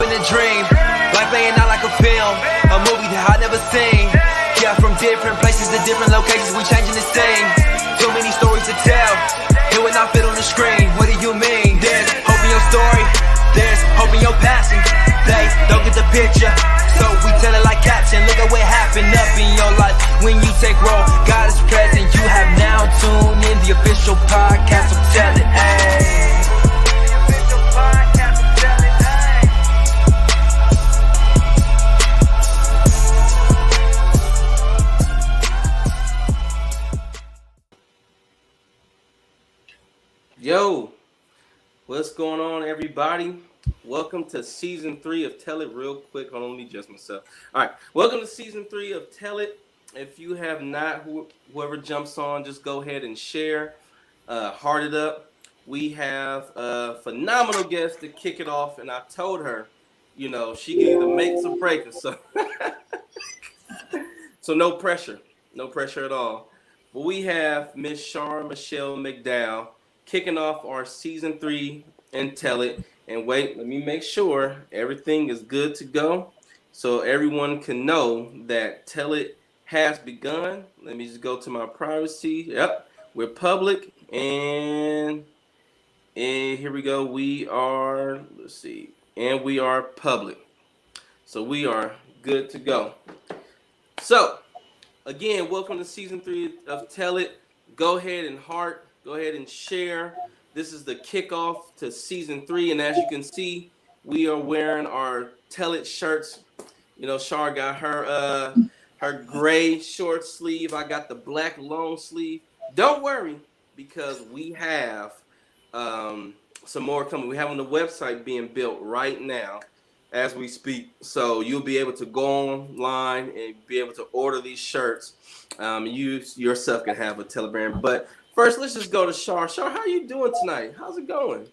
living a dream. Life playing out like a film, a movie that I never seen. Yeah, from different places to different locations, we changing the scene. Too many stories to tell, it will not fit on the screen. What do you mean? There's hope in your story, there's hope in your passion. They don't get the picture, so we tell it like caption. Look at what happened up in your life when you take roll. God is present, you have now tuned in the official podcast, so tell it, ayy. Yo, what's going on, everybody? Welcome to season 3 of Tell It. Real quick, hold on, let me adjust myself. All right, welcome to season 3 of Tell It. If you have not, whoever jumps on, just go ahead and share. Heart it up. We have a phenomenal guest to kick it off, and I told her, you know, she can either make or break it. So no pressure at all. But we have Miss Char-Michelle McDowell kicking off our season 3 and Tell It. And wait, let me make sure everything is good to go so everyone can know that Tell It has begun. Let me just go to my privacy. Yep, we're public. And here we go. We are, let's see, and we are public. So we are good to go. So, again, welcome to season 3 of Tell It. Go ahead and heart. Go ahead and share. This is the kickoff to season 3, and as you can see, we are wearing our Tell It shirts. You know, Char got her gray short sleeve. I got the black long sleeve. Don't worry, because we have some more coming. We have on the website being built right now as we speak. So you'll be able to go online and be able to order these shirts. You yourself can have a Tell It brand, but first, let's just go to Char. Char, how are you doing tonight? How's it going?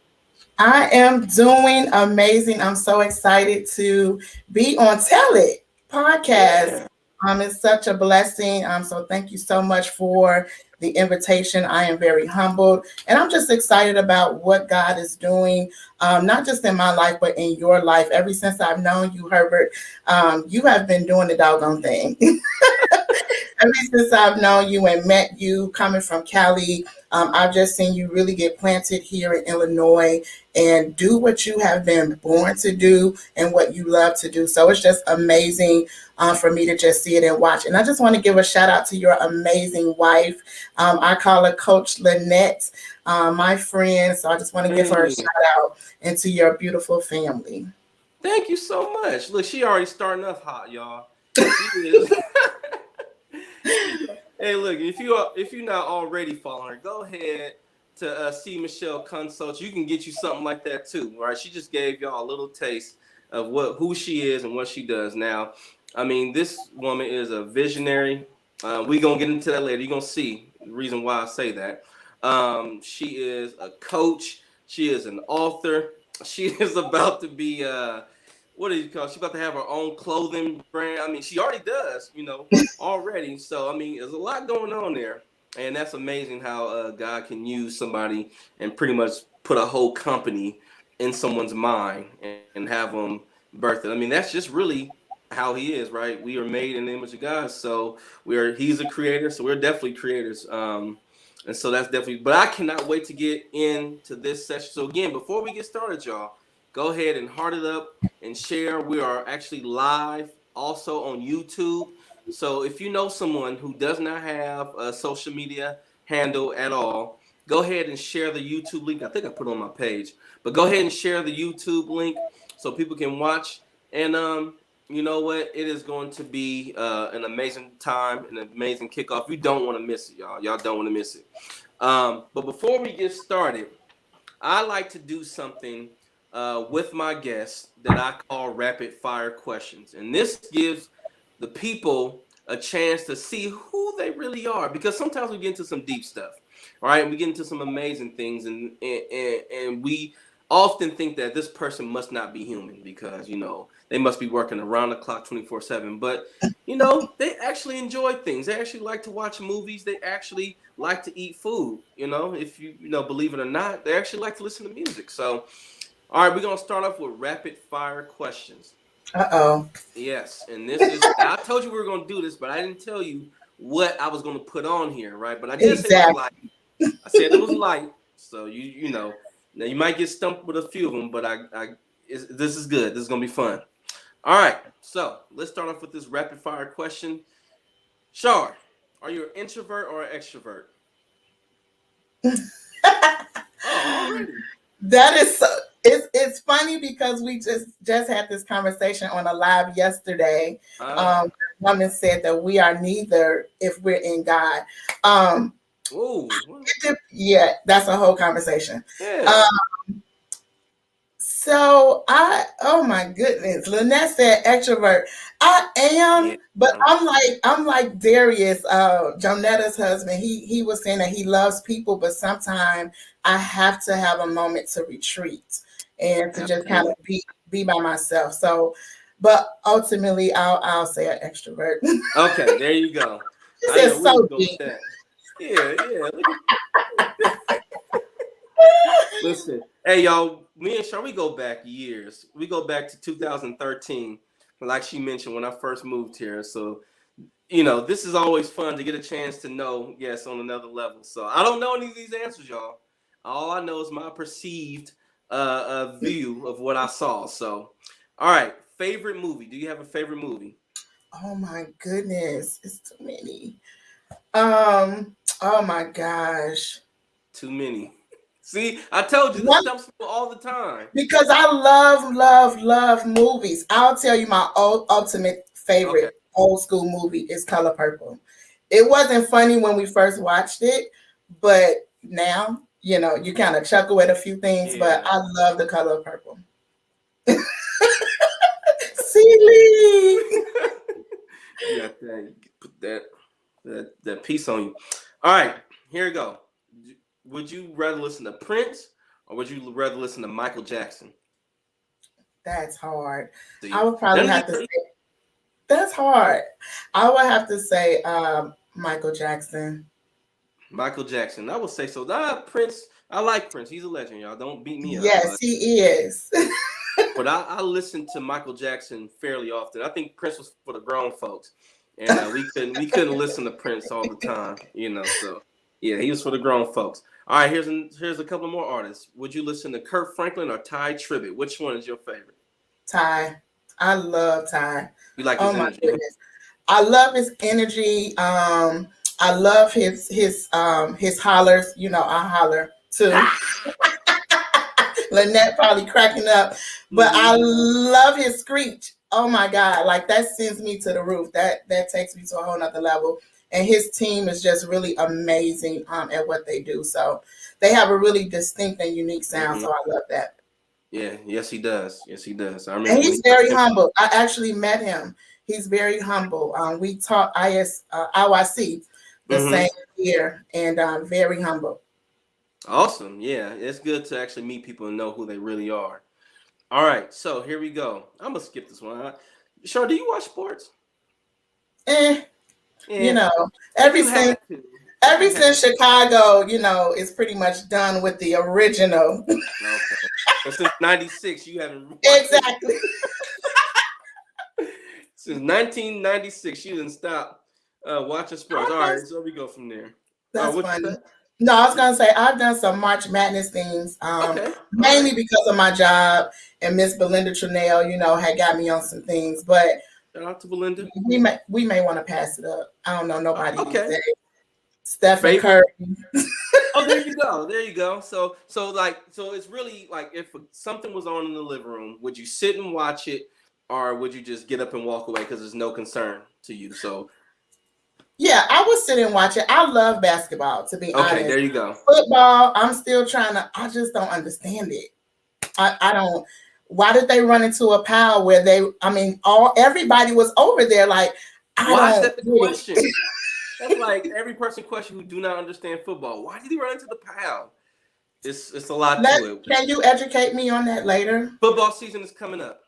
I am doing amazing. I'm so excited to be on Tell It podcast. It's such a blessing. So thank you so much for the invitation. I am very humbled, and I'm just excited about what God is doing, not just in my life, but in your life. Ever since I've known you, Herbert, you have been doing the doggone thing. Ever since I've known you and met you coming from Cali, I've just seen you really get planted here in Illinois and do what you have been born to do and what you love to do. So it's just amazing for me to just see it and watch. And I just want to give a shout out to your amazing wife. I call her Coach Lynette, my friend. So I just want to give her a shout out and to your beautiful family. Thank you so much. Look, she already starting us hot, y'all. She is. Hey, look, if you're not already following her, go ahead to see Michelle Consult. You can get you something like that too, right? She just gave y'all a little taste of who she is and what she does. Now, I mean, this woman is a visionary. We're going to get into that later. You're going to see the reason why I say that. She is a coach. She is an author. She is about to be what do you call it? She's about to have her own clothing brand. I mean, she already does, you know, already. So, I mean, there's a lot going on there. And that's amazing how God can use somebody and pretty much put a whole company in someone's mind and have them birth it. I mean, that's just really how he is, right? We are made in the image of God. So he's a creator. So we're definitely creators. And so that's definitely, but I cannot wait to get into this session. So again, before we get started, y'all, go ahead and heart it up and share. We are actually live also on YouTube. So if you know someone who does not have a social media handle at all, go ahead and share the YouTube link. I think I put it on my page, but go ahead and share the YouTube link so people can watch. And you know what? It is going to be an amazing time, an amazing kickoff. You don't want to miss it, y'all. Y'all don't want to miss it. But before we get started, I like to do something with my guests that I call rapid fire questions. And this gives the people a chance to see who they really are, because sometimes we get into some deep stuff, right? We get into some amazing things, and we often think that this person must not be human because, you know, they must be working around the clock 24/7. But, you know, they actually enjoy things. They actually like to watch movies. They actually like to eat food. You know, if you know, believe it or not, they actually like to listen to music. So All right, we're gonna start off with rapid fire questions. Uh-oh. Yes, and this is I told you we were gonna do this, but I didn't tell you what I was gonna put on here, right? But I did say it was Exactly. light. I said it was light, so you know now you might get stumped with a few of them, but this is good. This is gonna be fun. All right, so let's start off with this rapid fire question. Char, are you an introvert or an extrovert? Oh, already. That is so, it's funny because we just had this conversation on a live yesterday. Uh, A woman said that we are neither if we're in God. Um, Ooh, yeah, that's a whole conversation. yeah. So oh my goodness, Lynette said extrovert. I am, Yeah. but I'm like Darius, Jonetta's husband. He was saying that he loves people, but sometimes I have to have a moment to retreat and to just kind of be by myself. So, but ultimately, I'll say an extrovert. Okay, there you go. This I know is we so can go with deep. that. Yeah. Listen, hey y'all, me and Char, we go back years. We go back to 2013, like she mentioned when I first moved here. So, this is always fun to get a chance to know, yes, on another level. So I don't know any of these answers, y'all. All I know is my perceived view of what I saw. So, all right, favorite movie. Do you have a favorite movie? Oh my goodness, it's too many. Oh my gosh. Too many. See, I told you this stumps people all the time. Because I love movies. I'll tell you my ultimate favorite Okay. old school movie is Color Purple. It wasn't funny when we first watched it, but now, you kind of chuckle at a few things, but Yeah. I love The Color Purple. Silly. You got that. You put that piece on you. All right, here we go. Would you rather listen to Prince or would you rather listen to Michael Jackson? That's hard. See, I would probably have to say that's hard. I would have to say Michael Jackson. Michael Jackson. I would say so. Prince. I like Prince. He's a legend, y'all. Don't beat me up. Yes, he is. But I listen to Michael Jackson fairly often. I think Prince was for the grown folks, and we couldn't listen to Prince all the time. So yeah, he was for the grown folks. All right, here's a couple more artists. Would you listen to Kurt Franklin or Ty Tribbett? Which one is your favorite? Ty. I love Ty. You like Oh his my energy? goodness. I love his energy. I love his hollers. I holler too. Lynette probably cracking up. But I love his screech. Oh my God. Like that sends me to the roof. That takes me to a whole nother level. And his team is just really amazing at what they do. So they have a really distinct and unique sound. So I love that. Yeah, yes he does. Yes he does. I And remember he's very humble. I actually met him. He's very humble. We taught IYC the same year, and very humble. Awesome. Yeah, it's good to actually meet people and know who they really are. All right, so here we go. I'm gonna skip this one. Char, do you watch sports? Yeah. If you ever since Chicago, is pretty much done with the original. Okay. But since '96, you haven't Exactly. Since 1996, you didn't stop watching sports. All right, so we go from there. That's funny. No, I was gonna say I've done some March Madness things, mainly because of my job, and Miss Belinda Trunell, had got me on some things. But shout out to Belinda. We may want to pass it up. I don't know nobody these days. Stephen Curry. Oh, there you go. There you go. So it's really like if something was on in the living room, would you sit and watch it, or would you just get up and walk away because there's no concern to you? So. Yeah, I would sit and watch it. I love basketball, to be honest. Okay, there you go. Football, I'm still I just don't understand it. I don't. Why did they run into a pile where everybody was over there? Like, why is that the question? That's like every person question who do not understand football. Why did he run into the pile? It's a lot to it. Can you educate me on that later? Football season is coming up.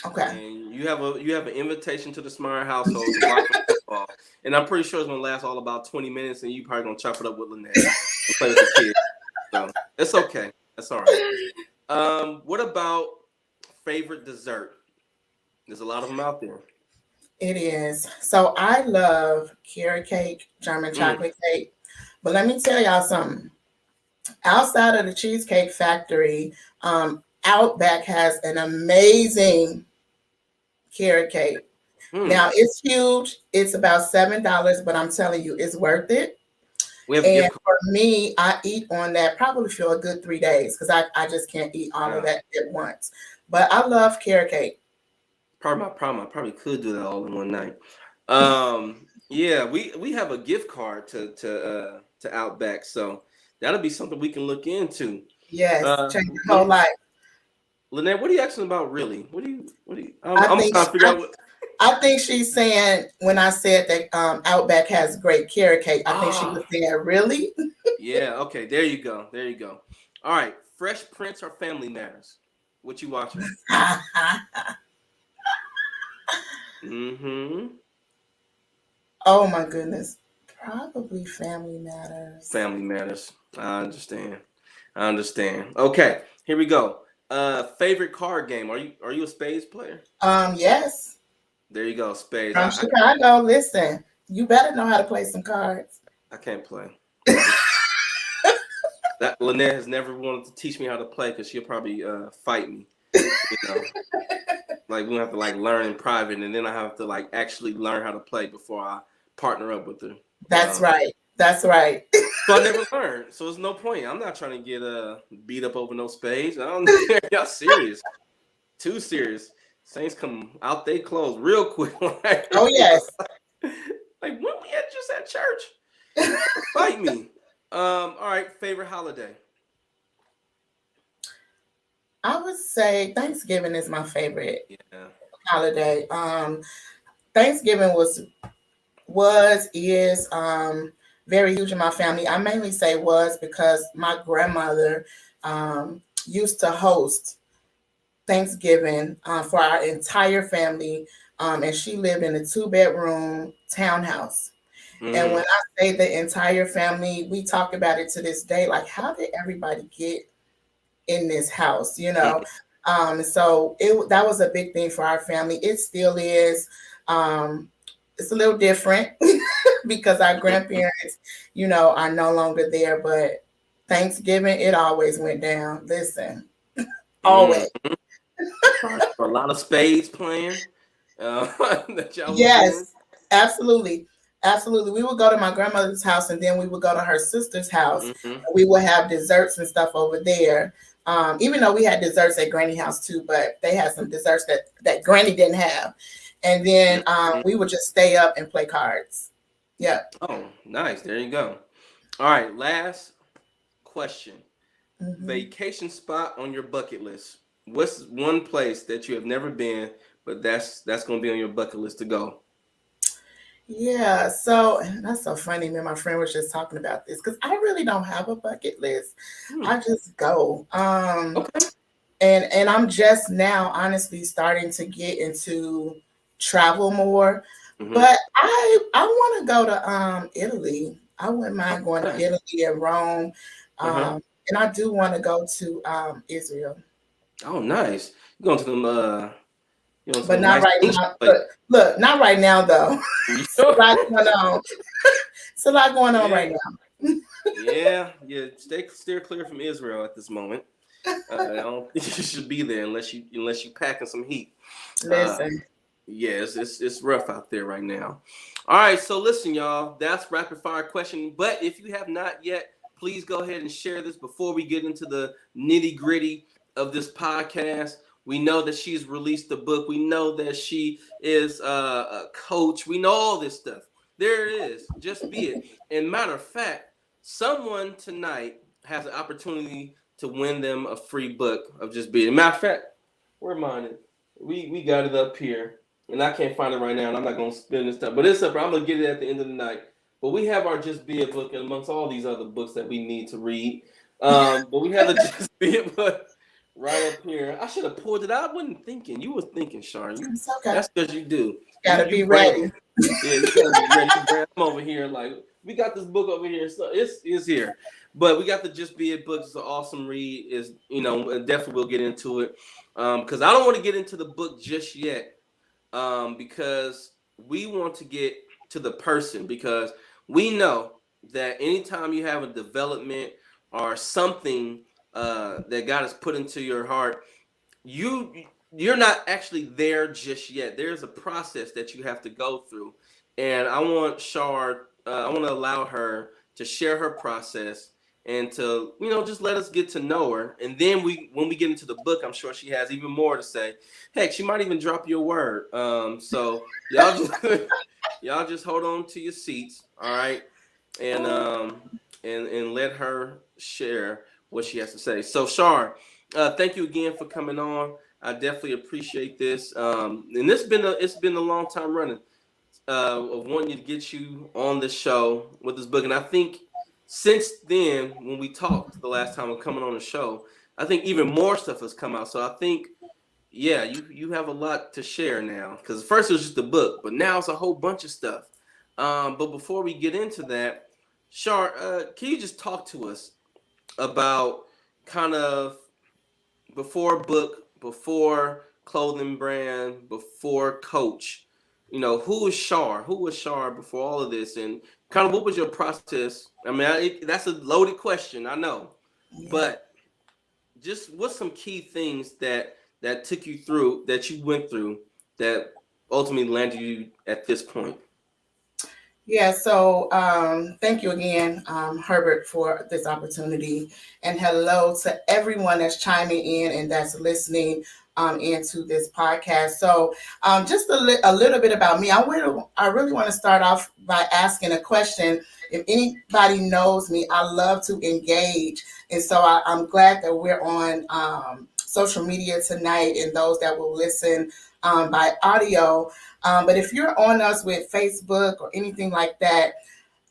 Okay. And you have an invitation to the Smart household to watch football. And I'm pretty sure it's gonna last all about 20 minutes, and you probably gonna chop it up with Lynette and play with the kids. So it's okay. That's all right. What about favorite dessert? There's a lot of them out there. It is. So I love carrot cake, German Mm. chocolate cake. But let me tell y'all something. Outside of the Cheesecake Factory, Outback has an amazing carrot cake. Hmm. Now it's huge. It's about $7, but I'm telling you, it's worth it. We have a And gift card. for me, I eat on that probably for a good 3 days because I just can't eat all of Wow. that at once. But I love carrot cake. Part of my problem. I probably could do that all in one night. Yeah, we have a gift card to Outback, so that'll be something we can look into. Yes, Uh, change your whole life. Lynette, what are you asking about? Really? What do you? I I'm think trying to figure out what. I think she's saying when I said that Outback has great carrot cake, I think she was Ah, saying really. yeah. Okay, there you go. There you go. All right, Fresh Prince or Family Matters? What you watching? Mm-hmm. Oh my goodness, probably Family Matters. Family Matters. I understand. I understand. Okay, here we go. Favorite card game? Are you a spades player? Yes, There you go, spades. from Chicago. Listen, you better know how to play some cards. I can't play. That Lynette has never wanted to teach me how to play because she'll probably fight me. You know, like we have to like learn in private, and then I have to like actually learn how to play before I partner up with her. That's right. That's right. So I never learned. So there's no point. I'm not trying to get beat up over no spades. I don't. Y'all serious? Too serious. Saints come out they clothes real quick. Like, Oh yes. like when we had just at church, fight me. All right. Favorite holiday? I would say Thanksgiving is my favorite Yeah. holiday. Thanksgiving is very huge in my family. I mainly say was because my grandmother used to host Thanksgiving for our entire family, and she lived in a 2-bedroom townhouse. And Mm. when I say the entire family, we talk about it to this day. Like, how did everybody get in this house? So that was a big thing for our family. It still is. It's a little different because our grandparents, are no longer there. But Thanksgiving, it always went down. Listen, Mm. always. A lot of spades playing that y'all was doing. Yes, absolutely. Absolutely. We would go to my grandmother's house and then we would go to her sister's house. Mm-hmm. We would have desserts and stuff over there. Even though we had desserts at Granny house too, but they had some desserts that Granny didn't have. And then Mm-hmm. we would just stay up and play cards. Yep. Oh, nice. There you go. All right. Last question. Mhm. Vacation spot on your bucket list. What's one place that you have never been, but that's going to be on your bucket list to go? Yeah, so that's so funny. Me and my friend was just talking about this because I really don't have a bucket list. Hmm. I just go. Okay. And I'm just now honestly starting to get into travel more. Mm-hmm. But I want to go to Italy. I wouldn't mind going to Okay. Italy and Rome. Uh-huh. And I do want to go to Israel. Oh, nice. You going to them But some not nice right ancient now. places. Look, not right now though. It's a lot going on. It's a lot going on Yeah. right now. Yeah. Steer clear from Israel at this moment. I don't think you should be there unless you packing some heat. Listen. Yeah, it's rough out there right now. All right, so listen, y'all. That's rapid fire question. But if you have not yet, please go ahead and share this before we get into the nitty gritty of this podcast. We know that she's released a book. We know that she is a coach. We know all this stuff. There it is. Just be it. And matter of fact, someone tonight has an opportunity to win them a free book of Just Be It. Matter of fact, where mine is? We got it up here, and I can't find it right now, and I'm not gonna spin this stuff. But it's up. I'm gonna get it at the end of the night. But we have our Just Be It book, and amongst all these other books that we need to read. But we have the Just Be It book right up here. I should have pulled it out. I wasn't thinking. You were thinking, Char. It's okay. That's because you do. Gotta You be ready. Yeah, you gotta be ready. I'm over here like we got this book over here. So it's here. But we got the Just Be It book. It's an awesome read. Is definitely we'll get into it. Because I don't want to get into the book just yet. Because we want to get to the person, because we know that anytime you have a development or something that God has put into your heart, you're not actually there just yet. There's a process that you have to go through, and I want I want to allow her to share her process and to just let us get to know her. And then when we get into the book, I'm sure she has even more to say. Heck, she might even drop you a word. So y'all just y'all just hold on to your seats, all right, and let her share what she has to say. So Char, thank you again for coming on. I definitely appreciate this. And it's been a long time running of wanting to get you on the show with this book. And I think since then, when we talked the last time of coming on the show, I think even more stuff has come out. So I think, yeah, you have a lot to share now. Because first it was just a book, but now it's a whole bunch of stuff. But before we get into that, Char, can you just talk to us about kind of before book, before clothing brand, before coach? Who was Char? Who was Char before all of this? And kind of what was your process? I mean, that's a loaded question, I know. Yeah. But just what's some key things that took you through, that you went through, that ultimately landed you at this point? Yeah, so thank you again, Herbert, for this opportunity. And hello to everyone that's chiming in and that's listening into this podcast. So just a little bit about me. I really want to start off by asking a question. If anybody knows me, I love to engage. And so I'm glad that we're on social media tonight, and those that will listen by audio. But if you're on us with Facebook or anything like that,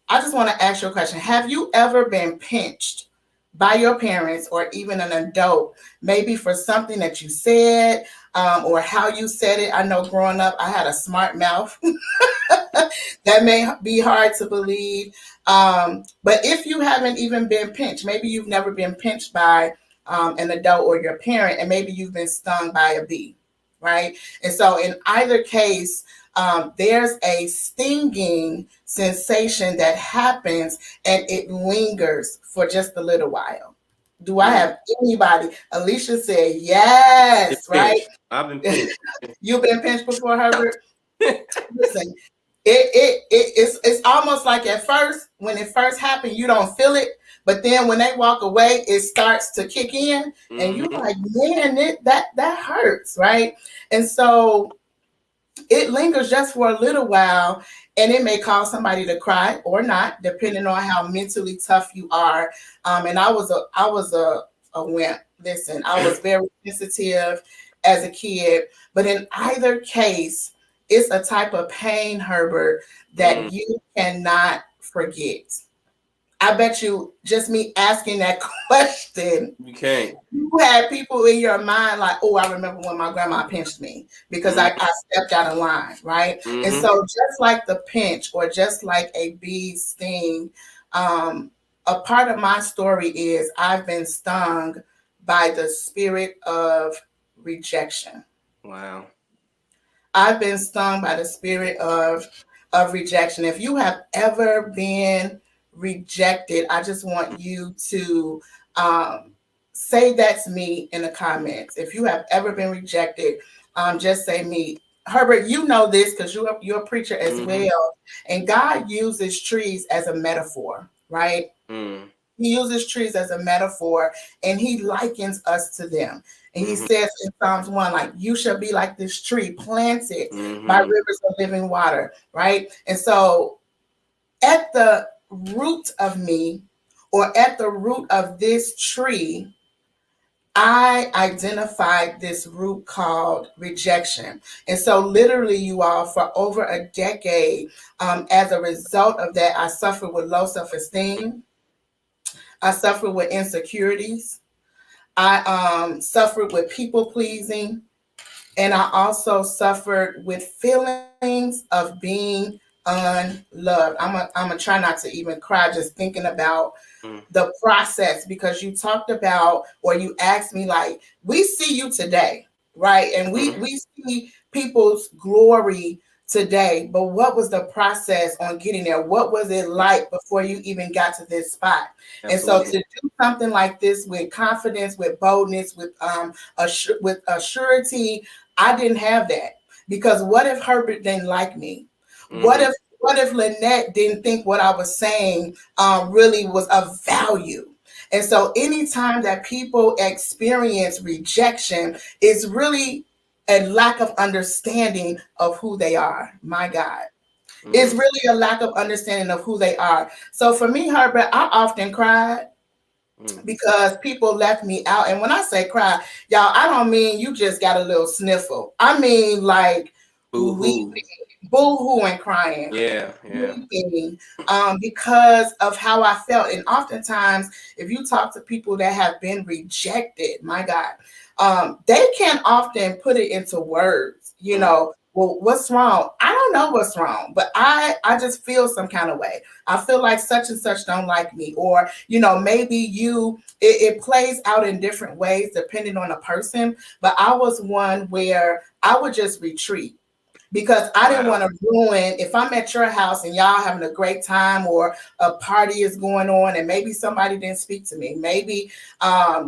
I just want to ask you a question. Have you ever been pinched by your parents or even an adult, maybe for something that you said or how you said it? I know growing up, I had a smart mouth. That may be hard to believe. But if you haven't even been pinched, maybe you've never been pinched by an adult or your parent, and maybe you've been stung by a bee. Right. And so in either case, there's a stinging sensation that happens and it lingers for just a little while. Do I have anybody? Alicia said yes, right? I've been pinched. You've been pinched before, Herbert? Listen, it's almost like at first, when it first happened, you don't feel it. But then when they walk away, it starts to kick in, and you're like, man, that hurts, right? And so it lingers just for a little while, and it may cause somebody to cry or not, depending on how mentally tough you are. And I was a wimp. Listen, I was very sensitive as a kid, but in either case, it's a type of pain, Herbert, that you cannot forget. I bet you just me asking that question, You can't. you had people in your mind like, oh, I remember when my grandma pinched me because I stepped out of line, right? And so just like the pinch or just like a bee sting, a part of my story is I've been stung by the spirit of rejection. Wow. I've been stung by the spirit of rejection. If you have ever been rejected, I just want you to say that's me in the comments. If you have ever been rejected, just say me. Herbert, you know this because you're a preacher as well. And God uses trees as a metaphor, right? He uses trees as a metaphor, and he likens us to them. And he says in Psalms 1, like, you shall be like this tree planted by rivers of living water, right? And so at the root of me, or at the root of this tree, I identified this root called rejection. And so literally, you all, for over a decade, as a result of that, I suffered with low self-esteem. I suffered with insecurities. I suffered with people pleasing. And I also suffered with feelings of being unloved. I'm gonna try not to even cry just thinking about Mm. the process, because you talked about, or you asked me, like, we see you today, right? And Mhm. we see people's glory today, but what was the process on getting there? What was it like before you even got to this spot? And so to Absolutely. do something like this with confidence, with boldness, with with assurity, I didn't have that. Because what if Herbert didn't like me? What Mhm. if Lynette didn't think what I was saying really was of value? And so anytime that people experience rejection, it's really a lack of understanding of who they are. My God. It's Mhm. really a lack of understanding of who they are. So for me, Herbert, I often cried Mhm. because people left me out. And when I say cry, y'all, I don't mean you just got a little sniffle. I mean like Boo weeping, hoo. boo-hooing, crying, Yeah. Yeah. weeping, because of how I felt. And oftentimes, if you talk to people that have been rejected, my God, they can often put it into words, Mm. well, what's wrong? I don't know what's wrong, but I just feel some kind of way. I feel like such and such don't like me, or maybe it plays out in different ways depending on a person. But I was one where I would just retreat because I didn't Wow. want to ruin. If I'm at your house and y'all having a great time, or a party is going on and maybe somebody didn't speak to me, maybe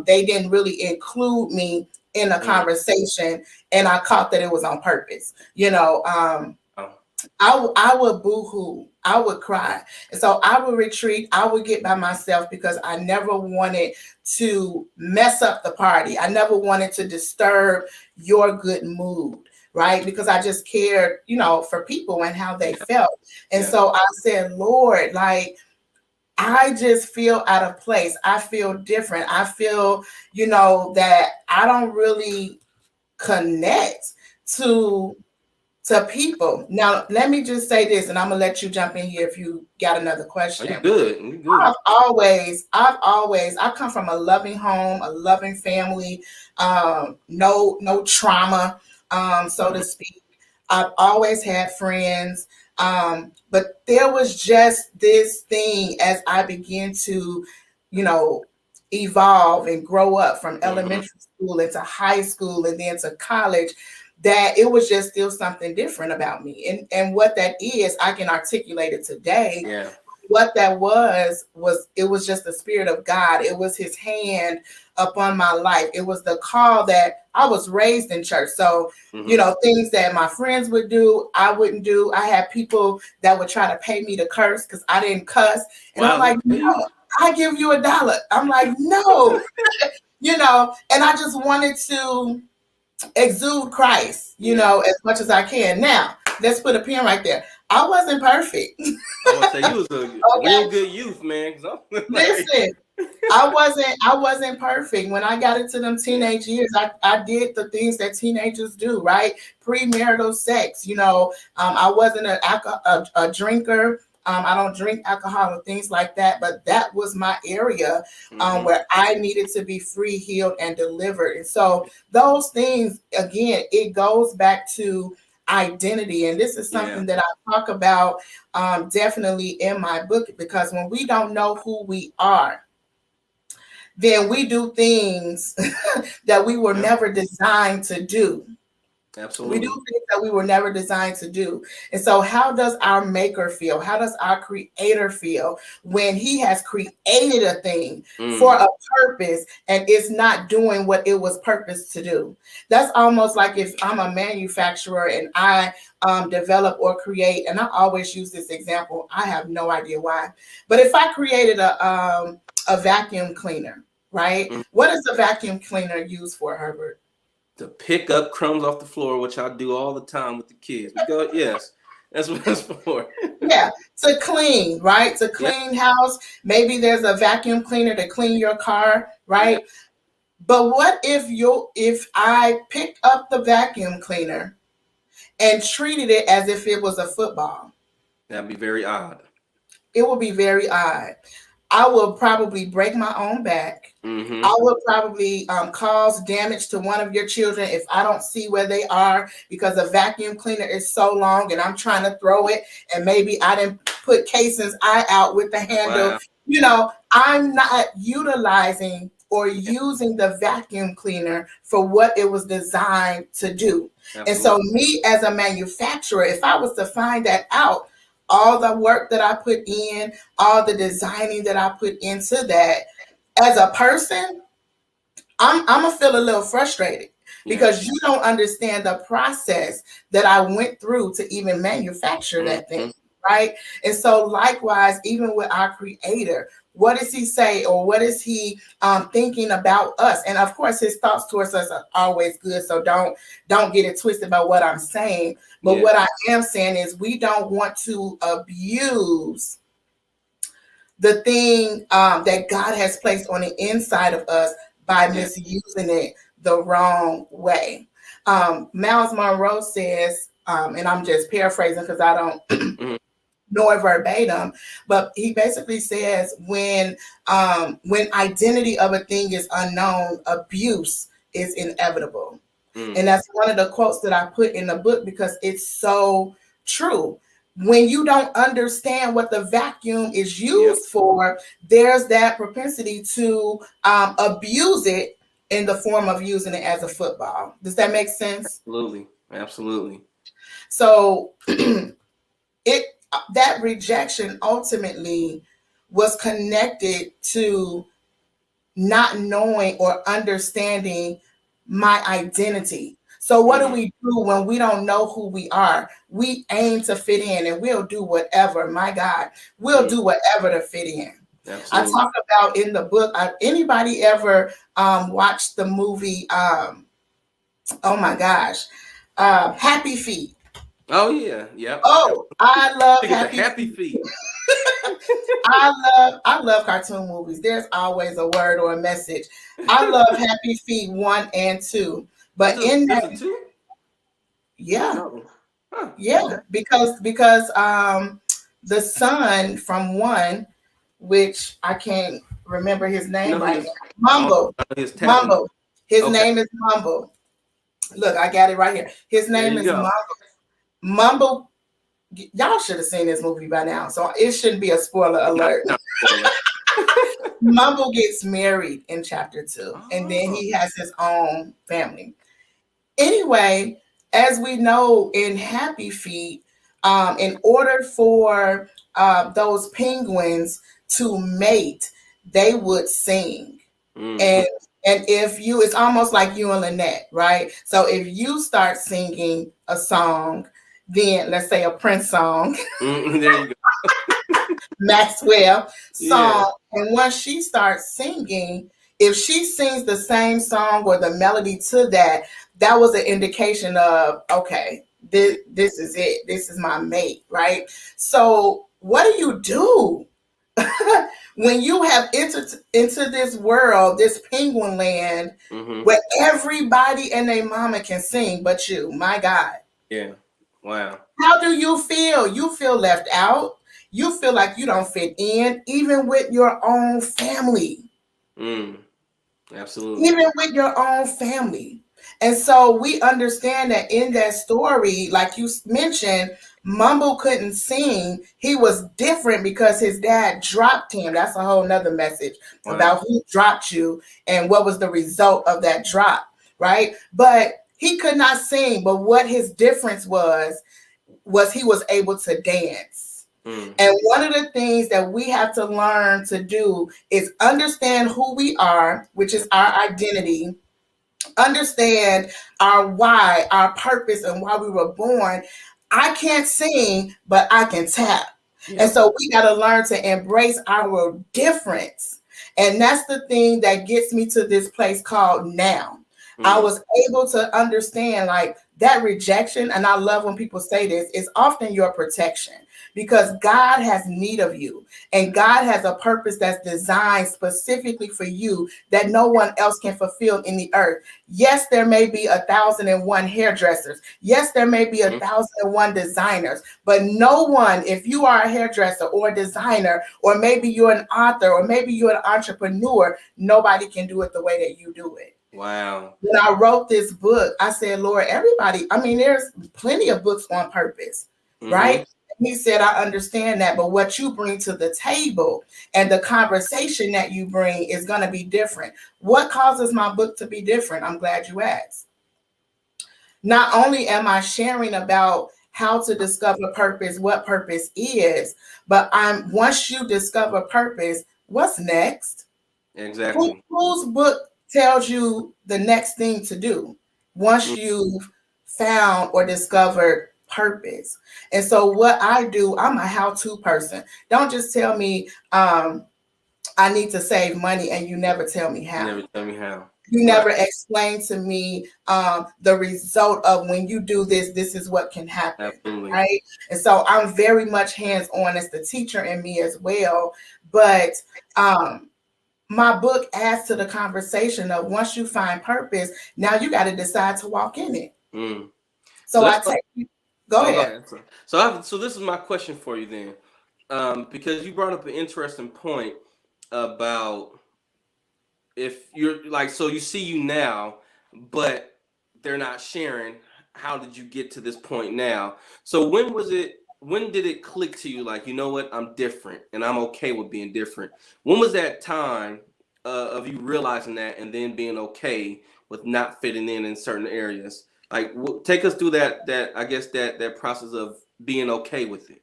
they didn't really include me in a Mm. conversation, and I caught that it was on purpose. Oh. I would boo-hoo. I would cry. And so I would retreat. I would get by myself because I never wanted to mess up the party. I never wanted to disturb your good mood, right? Because I just cared, for people and how they Yeah. felt. And Yeah. so I said, Lord, like, I just feel out of place. I feel different. I feel, that I don't really connect to people. Now, let me just say this, and I'm gonna let you jump in here if you got another Are you question. good? You good? I come from a loving home, a loving family, no trauma, so to Mhm. speak. I've always had friends, but there was just this thing as I began to, you know, evolve and grow up from Mhm. elementary school into high school and then to college, that it was just still something different about me. And what that is, I can articulate it today. Yeah. What that was it was just the spirit of God. It was his hand upon my life. It was the call that I was raised in church. So, Mhm. things that my friends would do, I wouldn't do. I had people that would try to pay me to curse because I didn't cuss. And I'm Wow. like, Who you? no, I give you $1. I'm like, no, and I just wanted to exude Christ, Yeah. as much as I can. Now, let's put a pin right there. I wasn't perfect. I'm gonna say you was a Okay. real good youth, man. Cause I'm like, Listen, I wasn't perfect. When I got into them yeah. teenage years, I did the things that teenagers do, right? Premarital sex, I wasn't a drinker. I don't drink alcohol or things like that, but that was my area Mhm. where I needed to be free, healed, and delivered. And so those things, again, it goes back to identity. And this is Yeah. something that I talk about definitely in my book, because when we don't know who we are, then we do things that we were Yeah. never designed to do. We do Absolutely. things that we were never designed to do. And so, how does our maker feel? How does our creator feel when he has created a thing for Mm. a purpose and it's not doing what it was purposed to do? That's almost like if I'm a manufacturer and I develop or create, and I always use this example, I have no idea why, but if I created a vacuum cleaner, right? Mm. What is a vacuum cleaner used for, Herbert? To pick up crumbs off the floor, which I do all the time with the kids. But go, yes, that's what it's for. Yeah, to clean, right? To Yeah. clean house. Maybe there's a vacuum cleaner to clean your car, Yeah. right? But what if I picked up the vacuum cleaner and treated it as if it was a football? That'd be very odd. It would be very odd. I will probably break my own back. I will probably cause damage to one of your children if I don't see where they are because the vacuum cleaner is so long and I'm trying to throw it and maybe I didn't put Cason's eye out with the handle. Wow. You know, I'm not utilizing or using the vacuum cleaner for what it was designed to do. Absolutely. And so me as a manufacturer, if I was to find that out, all the work that I put in, all the designing that I put into that, as a person, I'm gonna feel a little frustrated because you don't understand the process that I went through to even manufacture that thing, right? And so likewise, even with our creator, what does he say or what is he thinking about us? And of course, his thoughts towards us are always good. So don't get it twisted about what I'm saying. But what I am saying is we don't want to abuse the thing that God has placed on the inside of us by misusing it the wrong way. Miles Monroe says, and I'm just paraphrasing because I don't know it verbatim, but he basically says when identity of a thing is unknown, abuse is inevitable. And that's one of the quotes that I put in the book because it's so true. When you don't understand what the vacuum is used for, there's that propensity to abuse it in the form of using it as a football. Does that make sense? Absolutely. So that rejection ultimately was connected to not knowing or understanding my identity. So what do we do when we don't know who we are? We aim to fit in and we'll do whatever. My God, we'll do whatever to fit in. Absolutely. I talk about in the book, anybody ever watched the movie, oh my gosh, Happy Feet? Oh yeah, yep. Oh, I love Happy Feet. I love cartoon movies. There's always a word or a message. I love Happy Feet 1 and 2. But in that, because the son from 1, which I can't remember his name right now. Mumbo. His name is Mumbo. Look, I got it right here. His name is Mumbo. Mumbo. Y'all should have seen this movie by now, so it shouldn't be a spoiler alert. Mumble gets married in chapter 2, and then he has his own family. Anyway, as we know in Happy Feet, in order for those penguins to mate, they would sing. And if you, it's almost like you and Lynette, right? So if you start singing a song, then let's say a Prince song, there you go. Maxwell song, and once she starts singing, if she sings the same song or the melody to that, that was an indication of, okay, this is it. This is my mate, right? So what do? When you have entered into this world, this penguin land, where everybody and their mama can sing but you, my God. Yeah. Wow. How do you feel? You feel left out. You feel like you don't fit in, even with your own family. Absolutely. Even with your own family. And so we understand that in that story, like you mentioned, Mumble couldn't sing. He was different because his dad dropped him. That's a whole nother message about who dropped you and what was the result of that drop, right? But he could not sing. But what his difference was he was able to dance. And one of the things that we have to learn to do is understand who we are, which is our identity, understand our why, our purpose, and why we were born. I can't sing, but I can tap. And so we got to learn to embrace our difference. And that's the thing that gets me to this place called now. I was able to understand, like, that rejection, and I love when people say this, is often your protection, because God has need of you, and God has a purpose that's designed specifically for you that no one else can fulfill in the earth. Yes, there may be 1,001 hairdressers. Yes, there may be 1,001 designers, but no one, if you are a hairdresser or a designer, or maybe you're an author, or maybe you're an entrepreneur, nobody can do it the way that you do it. Wow. When I wrote this book, I said, Lord, everybody, I mean, there's plenty of books on purpose, right? And he said, I understand that, but what you bring to the table and the conversation that you bring is going to be different. What causes my book to be different? I'm glad you asked. Not only am I sharing about how to discover purpose, what purpose is, but once you discover purpose, what's next? Exactly. Whose book tells you the next thing to do once you've found or discovered purpose? And so what I do, I'm a how-to person. Don't just tell me I need to save money and you never tell me how. Never tell me how. You never explain to me the result of when you do this, this is what can happen. Absolutely. Right? And so I'm very much hands-on as the teacher in me as well. But my book adds to the conversation of once you find purpose, now you got to decide to walk in it. So I take you. Go ahead. So this is my question for you then, because you brought up an interesting point about if you're like, so you see you now, but they're not sharing. How did you get to this point now? So when did it click to you, like, you know what, I'm different and I'm okay with being different? When was that time of you realizing that and then being okay with not fitting in certain areas? Like, take us through that I guess that process of being okay with it.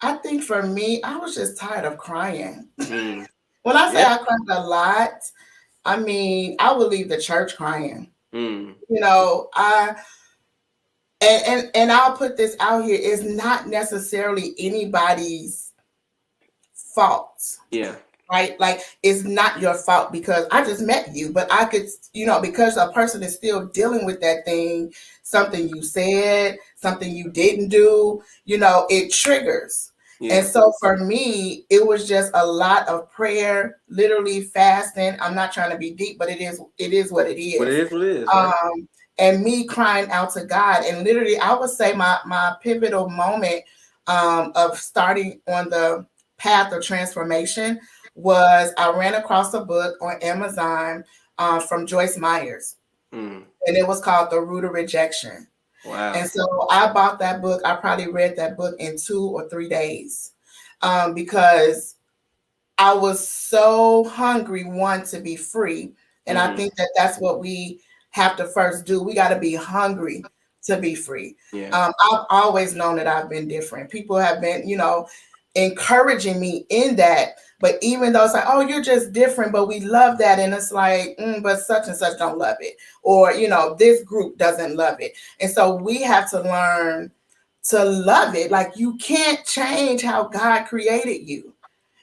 I think for me, I was just tired of crying. When I say I cried a lot, I mean, I would leave the church crying. You know, and I'll put this out here, it's not necessarily anybody's fault. Yeah. Right? Like, it's not your fault because I just met you, but I could, you know, because a person is still dealing with that thing, something you said, something you didn't do, you know, it triggers. Yeah. And so for me, it was just a lot of prayer, literally fasting. I'm not trying to be deep, but it is what it is. But it is what it is. Right? And me crying out to God. And literally, I would say my pivotal moment of starting on the path of transformation was I ran across a book on Amazon from Joyce Myers. And it was called The Root of Rejection. Wow. And so I bought that book. I probably read that book in 2 or 3 days because I was so hungry, one, to be free. And I think that that's what we have to first do. We got to be hungry to be free. Yeah. I've always known that I've been different. People have been, you know, encouraging me in that. But even though it's like, oh, you're just different, but we love that. And it's like, but such and such don't love it. Or, you know, this group doesn't love it. And so we have to learn to love it. Like, you can't change how God created you.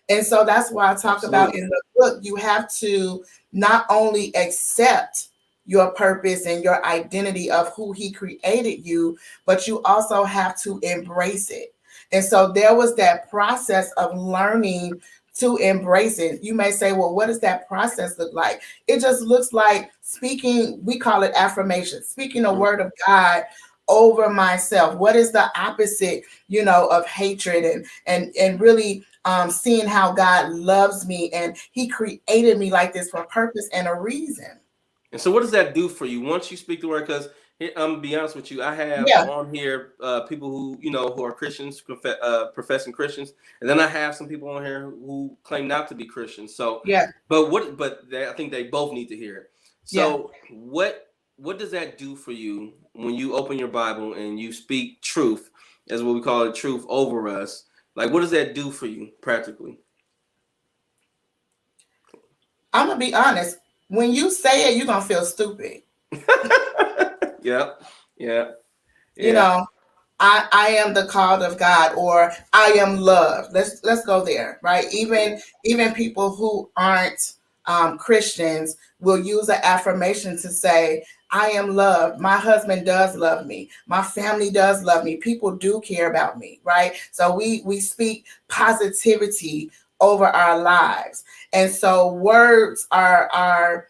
And so that's why I talk about in the book, you have to not only accept your purpose and your identity of who he created you, but you also have to embrace it. And so there was that process of learning to embrace it. You may say, well, what does that process look like? It just looks like speaking, we call it affirmation, speaking the word of God over myself. What is the opposite, you know, of hatred and really seeing how God loves me and he created me like this for a purpose and a reason. And so what does that do for you once you speak the word? Because I'm gonna be honest with you, I have on here people who, you know, who are Christians, professing Christians, and then I have some people on here who claim not to be Christians. So I think they both need to hear it. So what does that do for you when you open your Bible and you speak truth, as what we call it, truth over us? Like, what does that do for you practically? I'm gonna be honest. When you say it, you're gonna feel stupid. Yeah. You know, I am the called of God, or I am loved. Let's go there, right? Even people who aren't Christians will use an affirmation to say, I am loved. My husband does love me. My family does love me. People do care about me, right? So we speak positivity over our lives. And so words are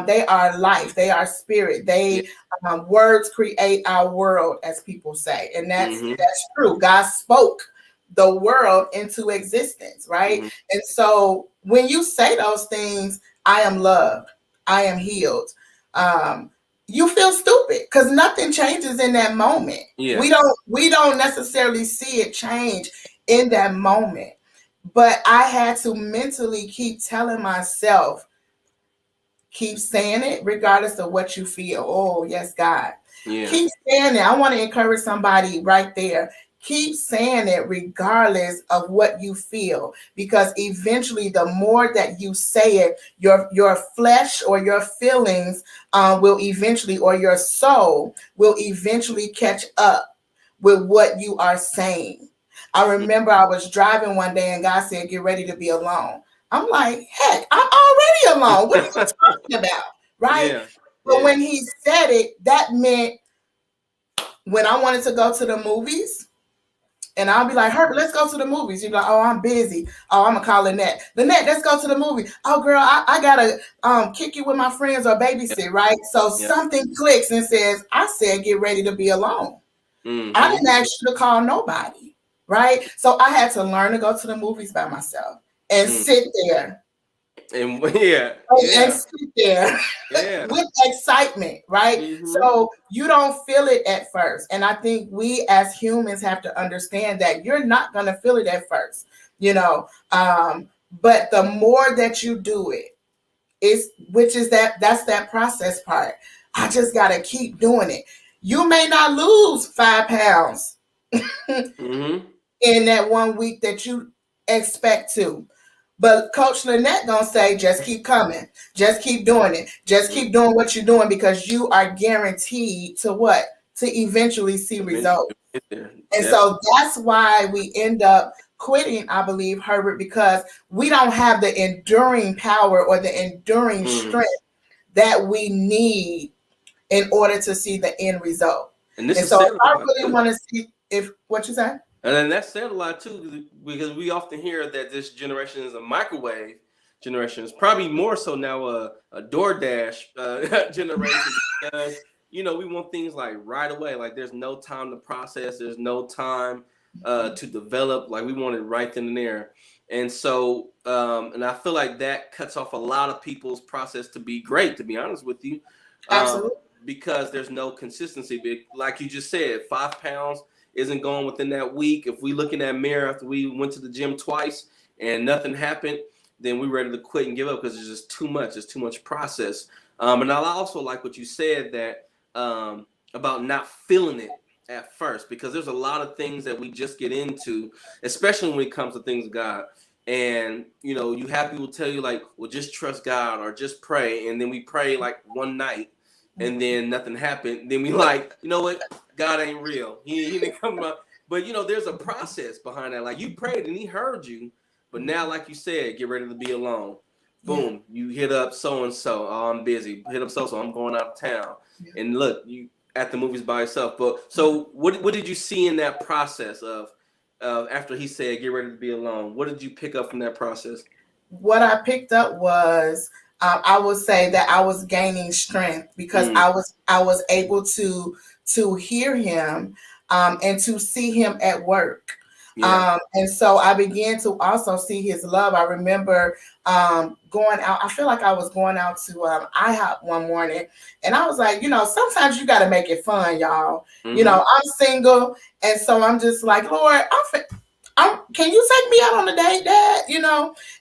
they are life. They are spirit. Yeah. Words create our world, as people say, and Mm-hmm. that's true. God spoke the world into existence, right? Mm-hmm. And so when you say those things, I am loved, I am healed. Um, you feel stupid because nothing changes in that moment. Yeah. We don't necessarily see it change in that moment. But I had to mentally keep telling myself, keep saying it regardless of what you feel. Oh, yes, God. Yeah. Keep saying it. I want to encourage somebody right there. Keep saying it regardless of what you feel, because eventually the more that you say it, your flesh or your feelings will eventually, or your soul will eventually catch up with what you are saying. I remember I was driving one day and God said, get ready to be alone. I'm like, heck, I'm already alone. What are you talking about? Right? Yeah. But Yeah. when he said it, that meant when I wanted to go to the movies, and I'll be like, Herbert, let's go to the movies. You're like, oh, I'm busy. Oh, I'm gonna call Lynette. Lynette, let's go to the movie. Oh, girl, I gotta kick you with my friends or Yeah. babysit, right? So Yeah. something clicks and says, I said, get ready to be alone. I Mm-hmm. didn't ask you to call nobody, right? So I had to learn to go to the movies by myself and Mm. sit there And yeah. and Yeah. sit there Yeah. with excitement, right? Mm-hmm. So you don't feel it at first. And I think we as humans have to understand that you're not going to feel it at first, you know. But the more that you do it, that's that process part. I just got to keep doing it. You may not lose 5 pounds Mm-hmm. in that one week that you expect to. But Coach Lynette gonna say, just keep coming, just keep doing it, just keep doing what you're doing, because you are guaranteed to what? To eventually see results. Eventually get there. And so that's why we end up quitting, I believe, Herbert, because we don't have the enduring power or the enduring Mm. strength that we need in order to see the end result. And this And is so said if I a lot really too. want to see if what you say. And then that's said a lot too, because we often hear that this generation is a microwave generation. It's probably more so now a DoorDash generation, because we want things like right away. Like there's no time to process. There's no time to develop. Like we want it right then and there. And so, and I feel like that cuts off a lot of people's process to be great. To be honest with you, um, Absolutely. because there's no consistency. Like you just said, 5 pounds isn't going within that week. If we look in that mirror after we went to the gym twice and nothing happened, then we're ready to quit and give up because it's just too much. It's too much process. And I also like what you said that about not feeling it at first, because there's a lot of things that we just get into, especially when it comes to things of God. And you have people tell you like, well, just trust God or just pray, and then we pray like one night, and then nothing happened. Then we like, you know what? God ain't real. He didn't come up. But there's a process behind that. Like you prayed and he heard you, but now, like you said, get ready to be alone. Yeah. Boom, you hit up so and so. Oh, I'm busy. Hit up so I'm going out of town. Yeah. And look, you at the movies by yourself. But so what did you see in that process of after he said get ready to be alone? What did you pick up from that process? What I picked up was I would say that I was gaining strength because Mm, I was able to hear him and to see him at work. yeah. And so I began to also see his love. I remember going out. I feel like I was going out to IHOP one morning, and I was like, sometimes you got to make it fun, y'all. Mm-hmm. I'm single, and so I'm just like, Lord, can you take me out on a date, Dad?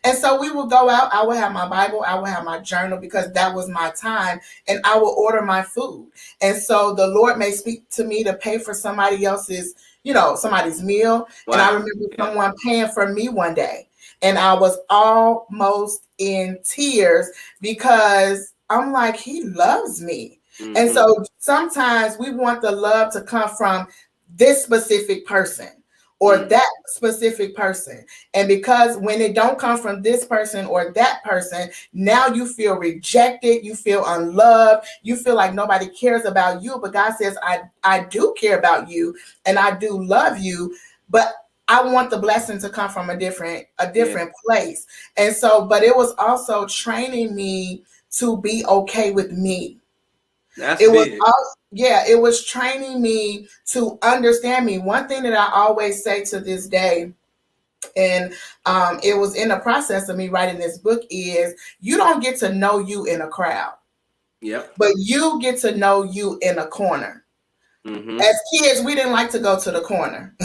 And so we would go out. I would have my Bible. I would have my journal because that was my time, and I would order my food. And so the Lord may speak to me to pay for somebody else's, somebody's meal. Wow. And I remember someone paying for me one day, and I was almost in tears because I'm like, he loves me. Mm-hmm. And so sometimes we want the love to come from this specific person, or that specific person. And because when it don't come from this person or that person, now you feel rejected, you feel unloved, you feel like nobody cares about you. But God says, I do care about you and I do love you, but I want the blessing to come from a different place. And so, but it was also training me to be okay with me. That's it was big. it was training me to understand me. One thing that I always say to this day, and it was in the process of me writing this book, is you don't get to know you in a crowd. Yep. But you get to know you in a corner. Mm-hmm. As kids, we didn't like to go to the corner.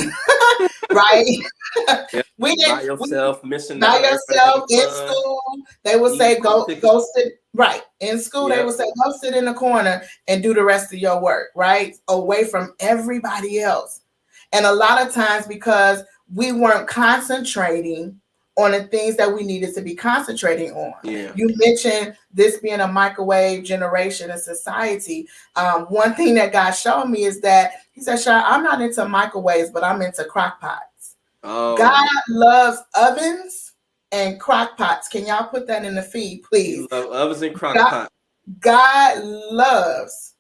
Right? Yep. We didn't By yourself, missing by out. yourself in school. They would say go sit right in school. They would say go sit in the corner and do the rest of your work, right, away from everybody else. And a lot of times, because we weren't concentrating on the things that we needed to be concentrating on. You mentioned this being a microwave generation in society. One thing that God showed me is that He said, Char, I'm not into microwaves, but I'm into crock pots. Oh. God loves ovens and crock pots. Can y'all put that in the feed, please? You love ovens and crock pots. God loves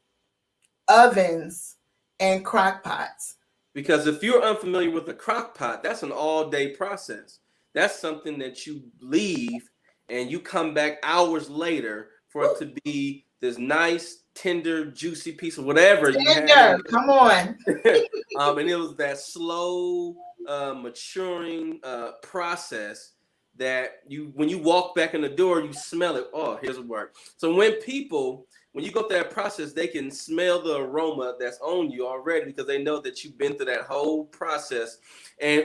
ovens and crock pots. Because if you're unfamiliar with a crock pot, that's an all-day process. That's something that you leave and you come back hours later for it to be this nice, tender, juicy piece of whatever you had. Come on. And it was that slow maturing process that when you walk back in the door, you smell it. Oh, here's a word. So when you go through that process, they can smell the aroma that's on you already because they know that you've been through that whole process. And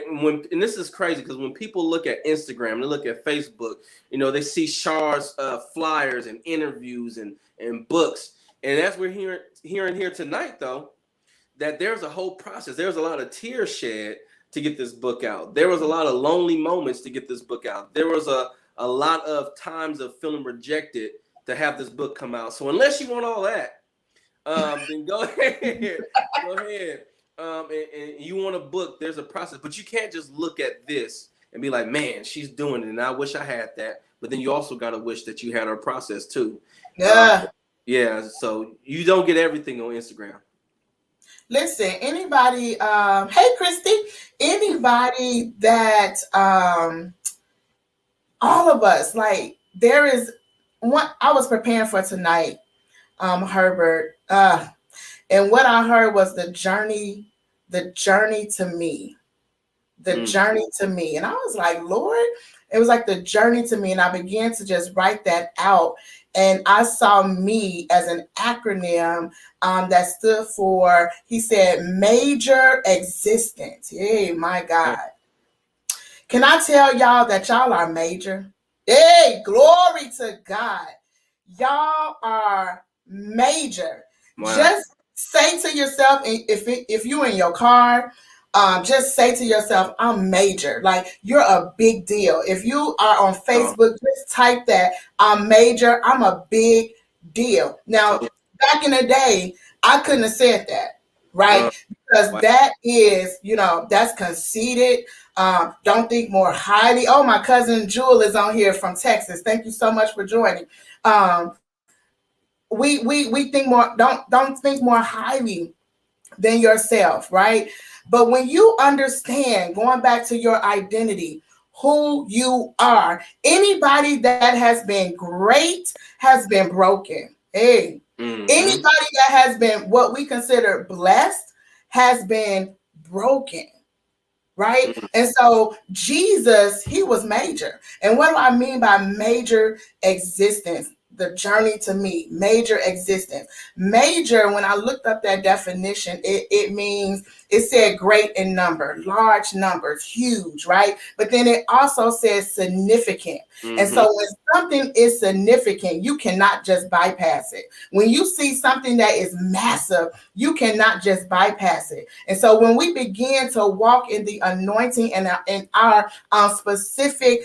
this is crazy because when people look at Instagram, they look at Facebook, they see Char's flyers and interviews and books. And as we're hearing here tonight, though, that there's a whole process. There's a lot of tears shed to get this book out. There was a lot of lonely moments to get this book out. There was a lot of times of feeling rejected to have this book come out. So unless you want all that, then go ahead. And you want a book, there's a process. But you can't just look at this and be like, man, she's doing it, and I wish I had that. But then you also got to wish that you had her process too. Yeah. So you don't get everything on Instagram. Listen, anybody, hey, Christy, anybody that, all of us, like, there is one, I was preparing for tonight, Herbert, and what I heard was the journey to me, journey to me. And I was like, Lord, it was like the journey to me. And I began to just write that out. And I saw me as an acronym that stood for, he said, major existence. Hey, my God. Can I tell y'all that y'all are major? Hey, glory to God. Y'all are major. Wow. Just say to yourself, if you're in your car, just say to yourself, I'm major. Like, you're a big deal. If you are on Facebook, just type that, I'm major, I'm a big deal. Now, back in the day, I couldn't have said that, right? Because that is, that's conceited. Don't think more highly. Oh, my cousin Jewel is on here from Texas. Thank you so much for joining. We think more, don't think more highly than yourself, right? But when you understand, going back to your identity, who you are, anybody that has been great has been broken. Hey, anybody that has been what we consider blessed has been broken, right? And so Jesus, he was major. And what do I mean by major existence? The journey to me, major existence. Major, when I looked up that definition, it means, it said great in number, large numbers, huge, right? But then it also says significant. And so when something is significant, you cannot just bypass it. When you see something that is massive, you cannot just bypass it. And so when we begin to walk in the anointing and in our specific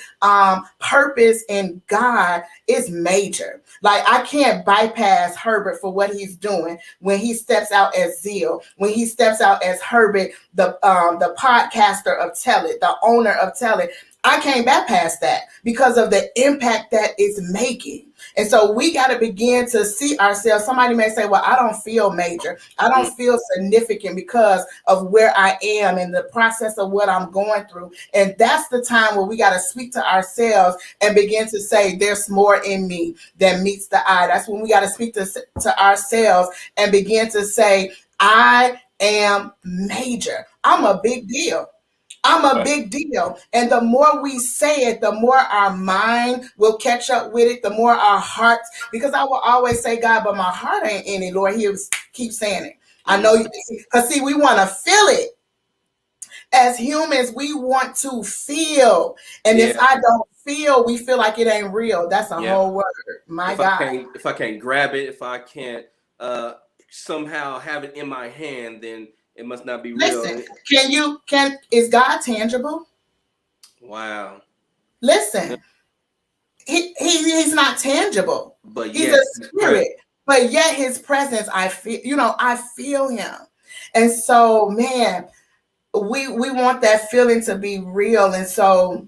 purpose in God, is major. Like I can't bypass Herbert for what he's doing when he steps out as Zeal, when he steps out as Herbert, the podcaster of Tell It, the owner of Tell It. I can't bypass that because of the impact that it's making. And so we got to begin to see ourselves. Somebody may say, well, I don't feel major. I don't feel significant because of where I am and the process of what I'm going through. And that's the time where we got to speak to ourselves and begin to say, there's more in me than meets the eye. That's when we got to speak to ourselves and begin to say, I am major. I'm a big deal. I'm a big deal. And the more we say it, the more our mind will catch up with it, the more our hearts, because I will always say, God, but my heart ain't in it, Lord. He keep saying it. I know you, because see, we want to feel it. As humans, we want to feel. And if I don't feel, we feel like it ain't real. That's a whole word. My God. If I can't grab it, if I can't somehow have it in my hand, then it must not be real. Listen, is God tangible? Wow. Listen, he's not tangible. But he's a spirit. But yet his presence, I feel him. And so, man, we want that feeling to be real. And so,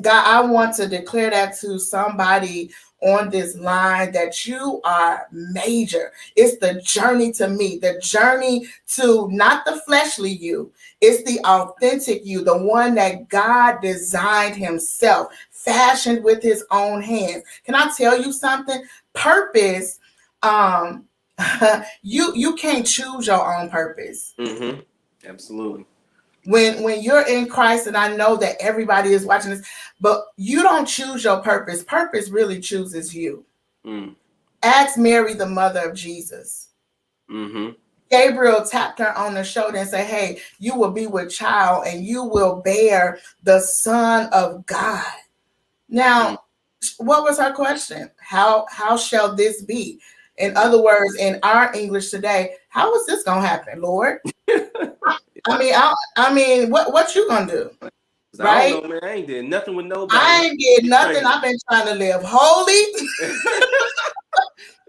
God, I want to declare that to somebody on this line that you are major. It's the journey to me, the journey to not the fleshly you. It's the authentic you, the one that God designed himself, fashioned with his own hands. Can I tell you something? Purpose, you can't choose your own purpose. Mm-hmm. Absolutely. When you're in Christ, and I know that everybody is watching this, but you don't choose your purpose. Purpose really chooses you. Ask Mary, the mother of Jesus. Mm-hmm. Gabriel tapped her on the shoulder and said, hey, you will be with child and you will bear the Son of God. Now, what was her question? How shall this be? In other words, in our English today, how is this going to happen, Lord? I mean, what you gonna do? Right? I don't know, man. I ain't did nothing with nobody. I ain't did nothing. I've been trying to live holy.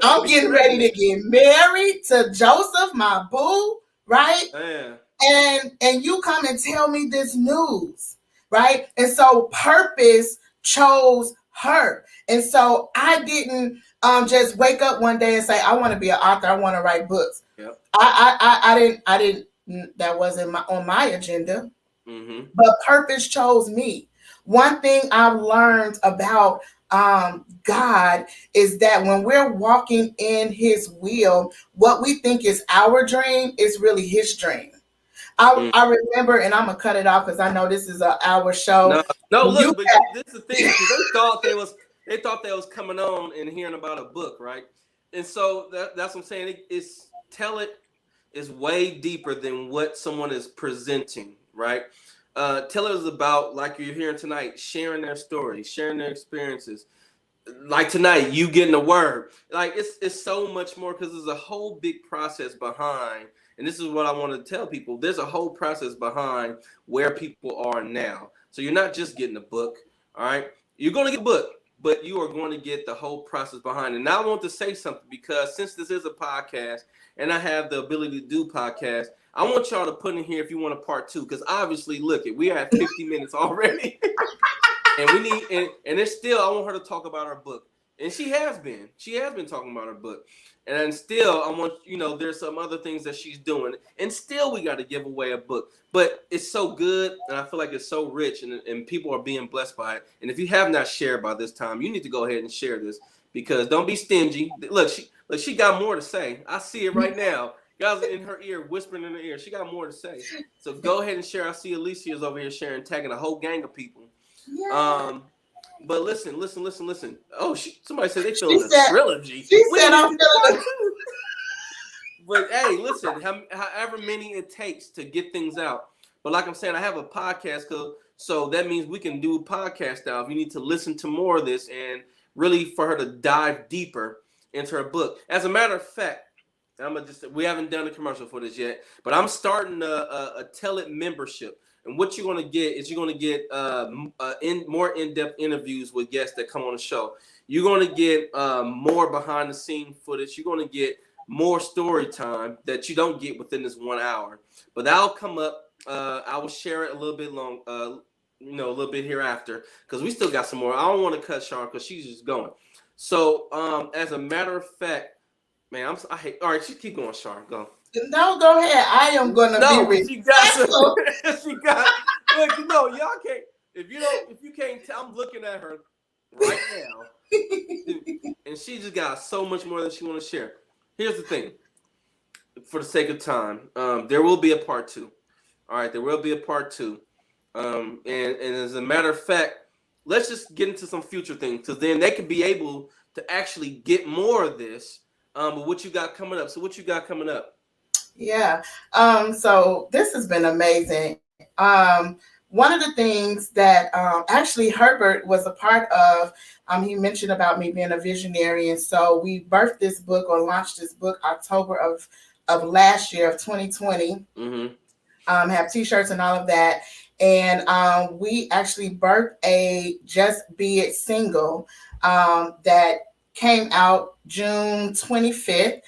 I'm getting ready to get married to Joseph, my boo, right? Yeah. And you come and tell me this news, right? And so purpose chose her. And so I didn't just wake up one day and say, I want to be an author. I want to write books. Yep. I didn't. That wasn't on my agenda. Mm-hmm. But purpose chose me. One thing I've learned about God is that when we're walking in his will, what we think is our dream is really his dream. I remember, and I'm gonna cut it off because I know this is an hour show. No, look, but this is the thing. They thought they was coming on and hearing about a book, right? And so that's what I'm saying. It's Tell It is way deeper than what someone is presenting, right? Tell It is about, like you're hearing tonight, sharing their stories, sharing their experiences. Like tonight, you getting a word. Like it's so much more because there's a whole big process behind. And this is what I want to tell people. There's a whole process behind where people are now. So you're not just getting a book, all right? You're going to get a book, but you are going to get the whole process behind it. Now I want to say something because since this is a podcast and I have the ability to do podcasts, I want y'all to put in here if you want a part 2, because obviously, look, we are at 50 minutes already. And we need, and it's still, I want her to talk about her book. And she has been talking about her book. And then still, I want, there's some other things that she's doing. And still, we got to give away a book. But it's so good, and I feel like it's so rich, and people are being blessed by it. And if you have not shared by this time, you need to go ahead and share this, because don't be stingy. Look, she got more to say. I see it right now. Guys in her ear, whispering in her ear. She got more to say. So go ahead and share. I see Alicia is over here sharing, tagging a whole gang of people. Yeah. But listen. Oh, somebody said they feeling a trilogy. She said I'm feeling. But hey, listen, however many it takes to get things out. But like I'm saying, I have a podcast, so that means we can do a podcast now. If you need to listen to more of this and really for her to dive deeper into her book. As a matter of fact, we haven't done a commercial for this yet, but I'm starting a Tell It membership. And what you're going to get is more in-depth interviews with guests that come on the show. You're going to get more behind the scene footage. You're going to get more story time that you don't get within this 1 hour. But that'll come up. I will share it a little bit long, a little bit hereafter, because we still got some more. I don't want to cut Char because she's just going. So, as a matter of fact, man, I hate. All right, just keep going, Char. Go. No, go ahead. I am gonna be she got respectful. she got. Look, y'all can't. If you can't tell, I'm looking at her right now, and she just got so much more than she want to share. Here's the thing. For the sake of time, there will be a part 2. All right, there will be a part 2. And as a matter of fact, let's just get into some future things, because then they could be able to actually get more of this. But what you got coming up? So what you got coming up? Yeah. So this has been amazing. One of the things that actually Herbert was a part of, he mentioned about me being a visionary. And so we birthed this book, or launched this book, October of last year, of 2020. Mm-hmm. Have t-shirts and all of that. And we actually birthed a Just Be It single that came out June 25th.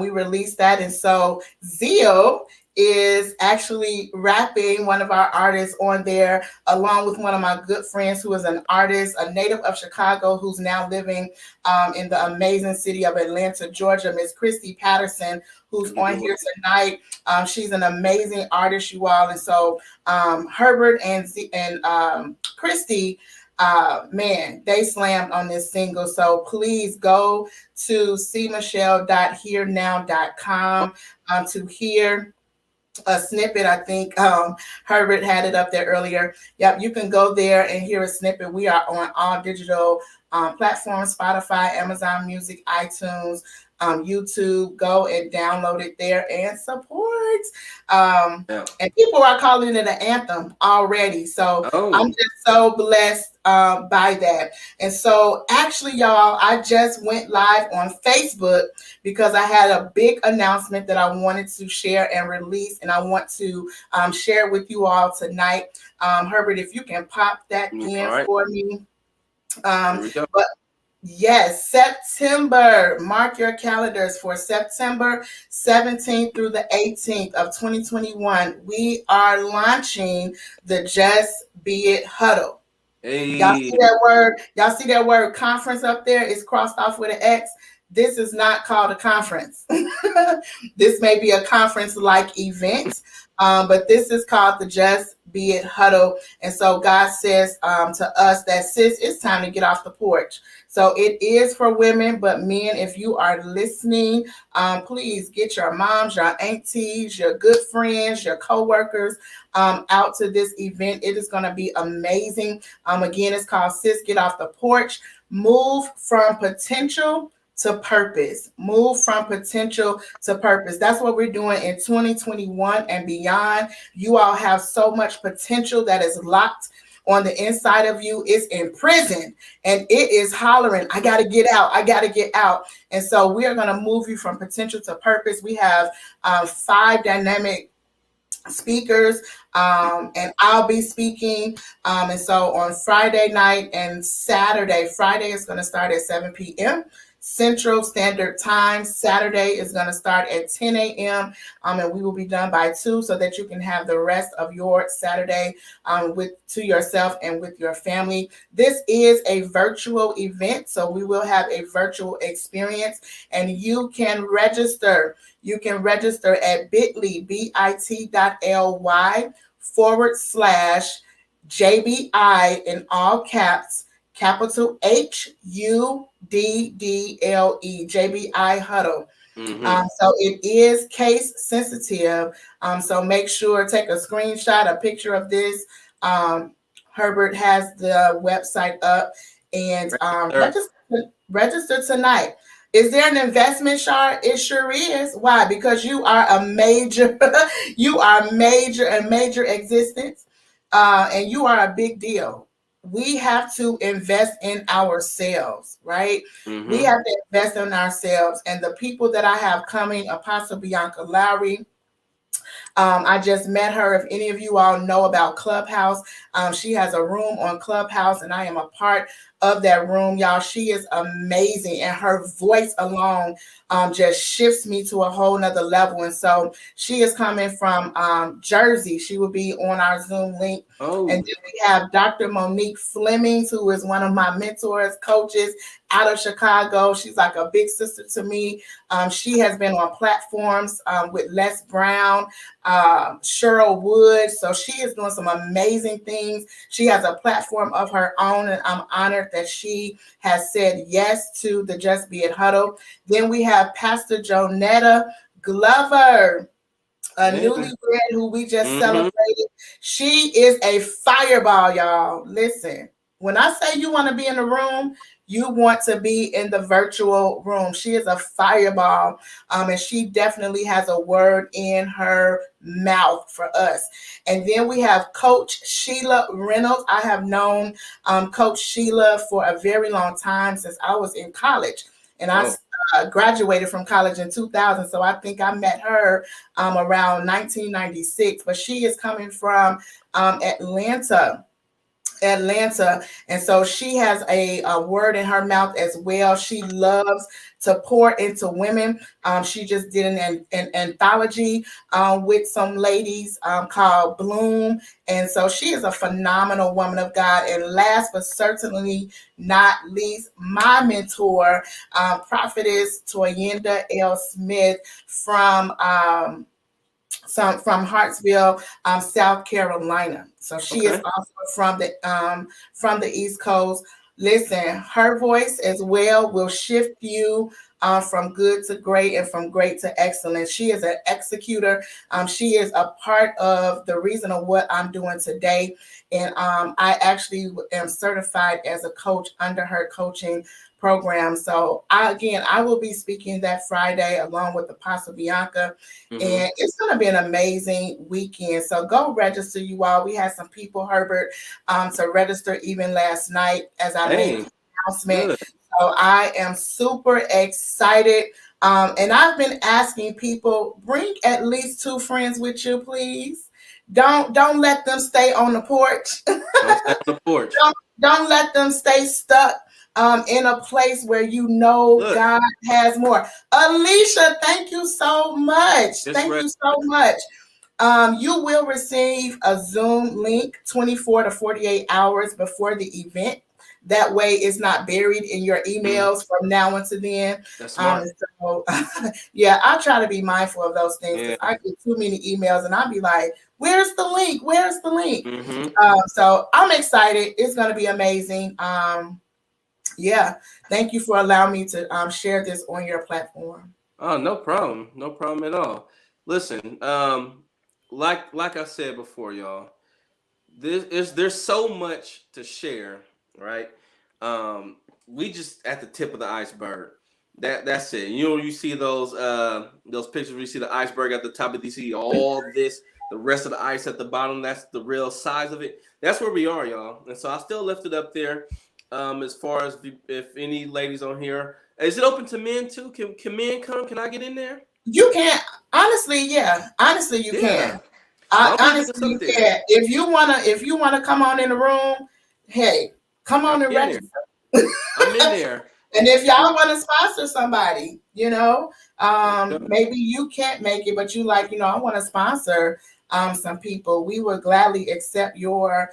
We released that. And so Zio is actually rapping, one of our artists on there, along with one of my good friends who is an artist, a native of Chicago, who's now living in the amazing city of Atlanta, Georgia, Miss Christy Patterson, who's on here tonight. She's an amazing artist, you all. And so Herbert and Christy, man, they slammed on this single. So please go to cmichelle.hearnow.com to hear a snippet. I think Herbert had it up there earlier. Yep, you can go there and hear a snippet. We are on all digital platforms: Spotify, Amazon Music, iTunes, YouTube. Go and download it there and support. And people are calling it an anthem already. So I'm just so blessed by that. And so actually, y'all, I just went live on Facebook because I had a big announcement that I wanted to share and release, and I want to share with you all tonight. Herbert, if you can pop that in for me. But yes, September, mark your calendars for September 17th through the 18th of 2021. We are launching the Just Be It Huddle. Hey. Y'all see that word? Y'all see that word conference up there? It's crossed off with an X. This is not called a conference. This may be a conference-like event, but this is called the Just Be It Huddle. And so God says to us that, sis, it's time to get off the porch. So it is for women, but men, if you are listening, please get your moms, your aunties, your good friends, your coworkers out to this event. It is going to be amazing. Again, it's called Sis Get Off the Porch. Move from potential to purpose. Move from potential to purpose. That's what we're doing in 2021 and beyond. You all have so much potential that is locked on the inside of you. It's in prison and it is hollering, I got to get out. I got to get out. And so we are going to move you from potential to purpose. We have 5 dynamic speakers, and I'll be speaking. And so on Friday night and Saturday, Friday is going to start at 7 p.m. Central Standard Time. Saturday is going to start at 10 a.m. And we will be done by 2 so that you can have the rest of your Saturday to yourself and with your family. This is a virtual event, so we will have a virtual experience, and you can register. You can register at bit.ly, bit.ly/JBI in all caps, capital HUDDLE, JBI Huddle. Mm-hmm. So it is case sensitive. So make sure, take a screenshot, a picture of this. Herbert has the website up, and register tonight. Is there an investment, Char? It sure is. Why? Because you are a major, you are major existence, and you are a big deal. We have to invest in ourselves, right? Mm-hmm. We have to invest in ourselves. And the people that I have coming, Apostle Bianca Lowry, I just met her. If any of you all know about Clubhouse, she has a room on Clubhouse, and I am a part of that room, y'all. She is amazing, and her voice alone just shifts me to a whole nother level. And so she is coming from Jersey. She will be on our Zoom link. Oh. And then we have Dr. Monique Flemings, who is one of my mentors, coaches out of Chicago. She's like a big sister to me. She has been on platforms with Les Brown, Cheryl Wood. So she is doing some amazing things. She has a platform of her own, and I'm honored that she has said yes to the Just Be It Huddle. Then we have Pastor Jonetta Glover, a newlywed who we just celebrated. She is a fireball, y'all. Listen, when I say you want to be in the room, you want to be in the virtual room. She is a fireball, and she definitely has a word in her mouth for us. And then we have Coach Sheila Reynolds. I have known Coach Sheila for a very long time, since I was in college, and I graduated from college in 2000. So I think I met her around 1996, but she is coming from Atlanta. And so she has a word in her mouth as well. She loves to pour into women. She just did an anthology with some ladies called Bloom. And so she is a phenomenal woman of God. And last but certainly not least, my mentor, Prophetess Toyinda L. Smith from Hartsville, South Carolina. So she is also from the East Coast. Listen, her voice as well will shift you from good to great and from great to excellence. She is an executor. She is a part of the reason of what I'm doing today. And I actually am certified as a coach under her coaching program. So I will be speaking that Friday along with Apostle Bianca, and it's going to be an amazing weekend. So go register, you all. We had some people, Herbert, to register even last night as I made the announcement. Good. So I am super excited. And I've been asking people, bring at least 2 friends with you, please. Don't let them stay on the porch. Don't let them stay stuck in a place where you know God has more. Alicia, thank you so much. Thank you so much. You will receive a Zoom link 24 to 48 hours before the event. That way it's not buried in your emails from now until then. That's smart. So, yeah, I try to be mindful of those things, because I get too many emails and I'll be like, where's the link? Where's the link? So I'm excited. It's going to be amazing. Yeah, thank you for allowing me to share this on your platform. Oh, no problem. No problem at all. Listen, like I said before, y'all, there's so much to share, right? We just at the tip of the iceberg. That's it. You know, you see those pictures where you see the iceberg at the top, and you see all this, the rest of the ice at the bottom. That's the real size of it. That's where we are, y'all. And so I still left it up there. As far as if any ladies on here, is it open to men too? Can men come? Can I get in there? You can. Honestly, yeah. Honestly, you can. Honestly, you can. If you wanna come on in the room, hey, come on and register. I'm in there. And if y'all want to sponsor somebody, you know, maybe you can't make it, but you like, you know, I want to sponsor some people. We will gladly accept your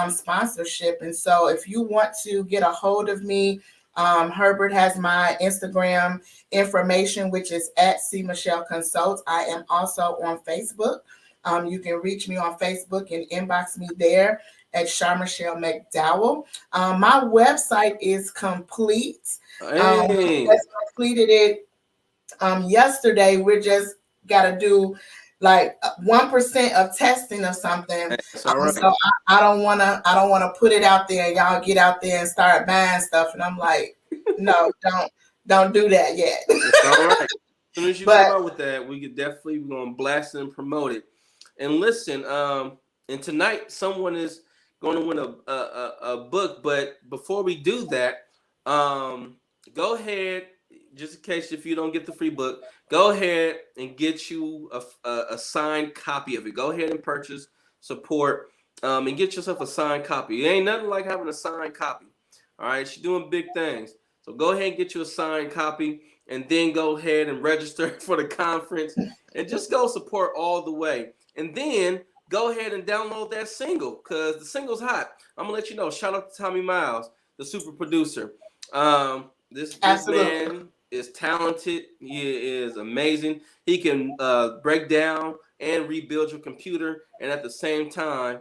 sponsorship. And so if you want to get a hold of me, Herbert has my Instagram information, which is at C-Michelle Consults. I am also on Facebook. You can reach me on Facebook and inbox me there at Char-Michelle McDowell. My website is complete. Hey. Just completed it yesterday. We're just got to do like 1% of testing or something. Right. So I don't want to put it out there and y'all get out there and start buying stuff. And I'm like, no, don't do that yet. It's all right. As soon as you come out with that, we could definitely be going to blast and promote it. And listen, and tonight someone is going to win a book. But before we do that, go ahead, just in case if you don't get the free book, go ahead and get you a signed copy of it. Go ahead and purchase, support, and get yourself a signed copy. It ain't nothing like having a signed copy. All right, she's doing big things. So go ahead and get you a signed copy, and then go ahead and register for the conference, and just go support all the way. And then go ahead and download that single, because the single's hot. I'm gonna let you know. Shout out to Tommy Miles, the super producer. This Absolutely. man is talented. He is amazing. He can break down and rebuild your computer, and at the same time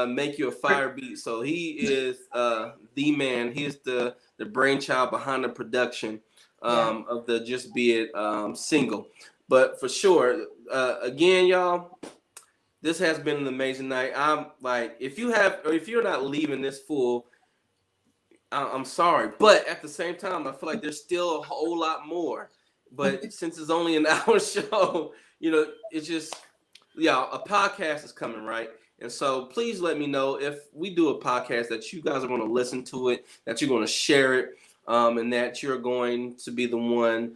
make you a fire beat. So he is the man. He is the brainchild behind the production of the Just Be It single. But for sure, again, y'all, this has been an amazing night. I'm like, if you're not leaving this full, I'm sorry, but at the same time, I feel like there's still a whole lot more. But since it's only an hour show, it's just, a podcast is coming, right? And so please let me know if we do a podcast that you guys are going to listen to it, that you're going to share it, and that you're going to be the one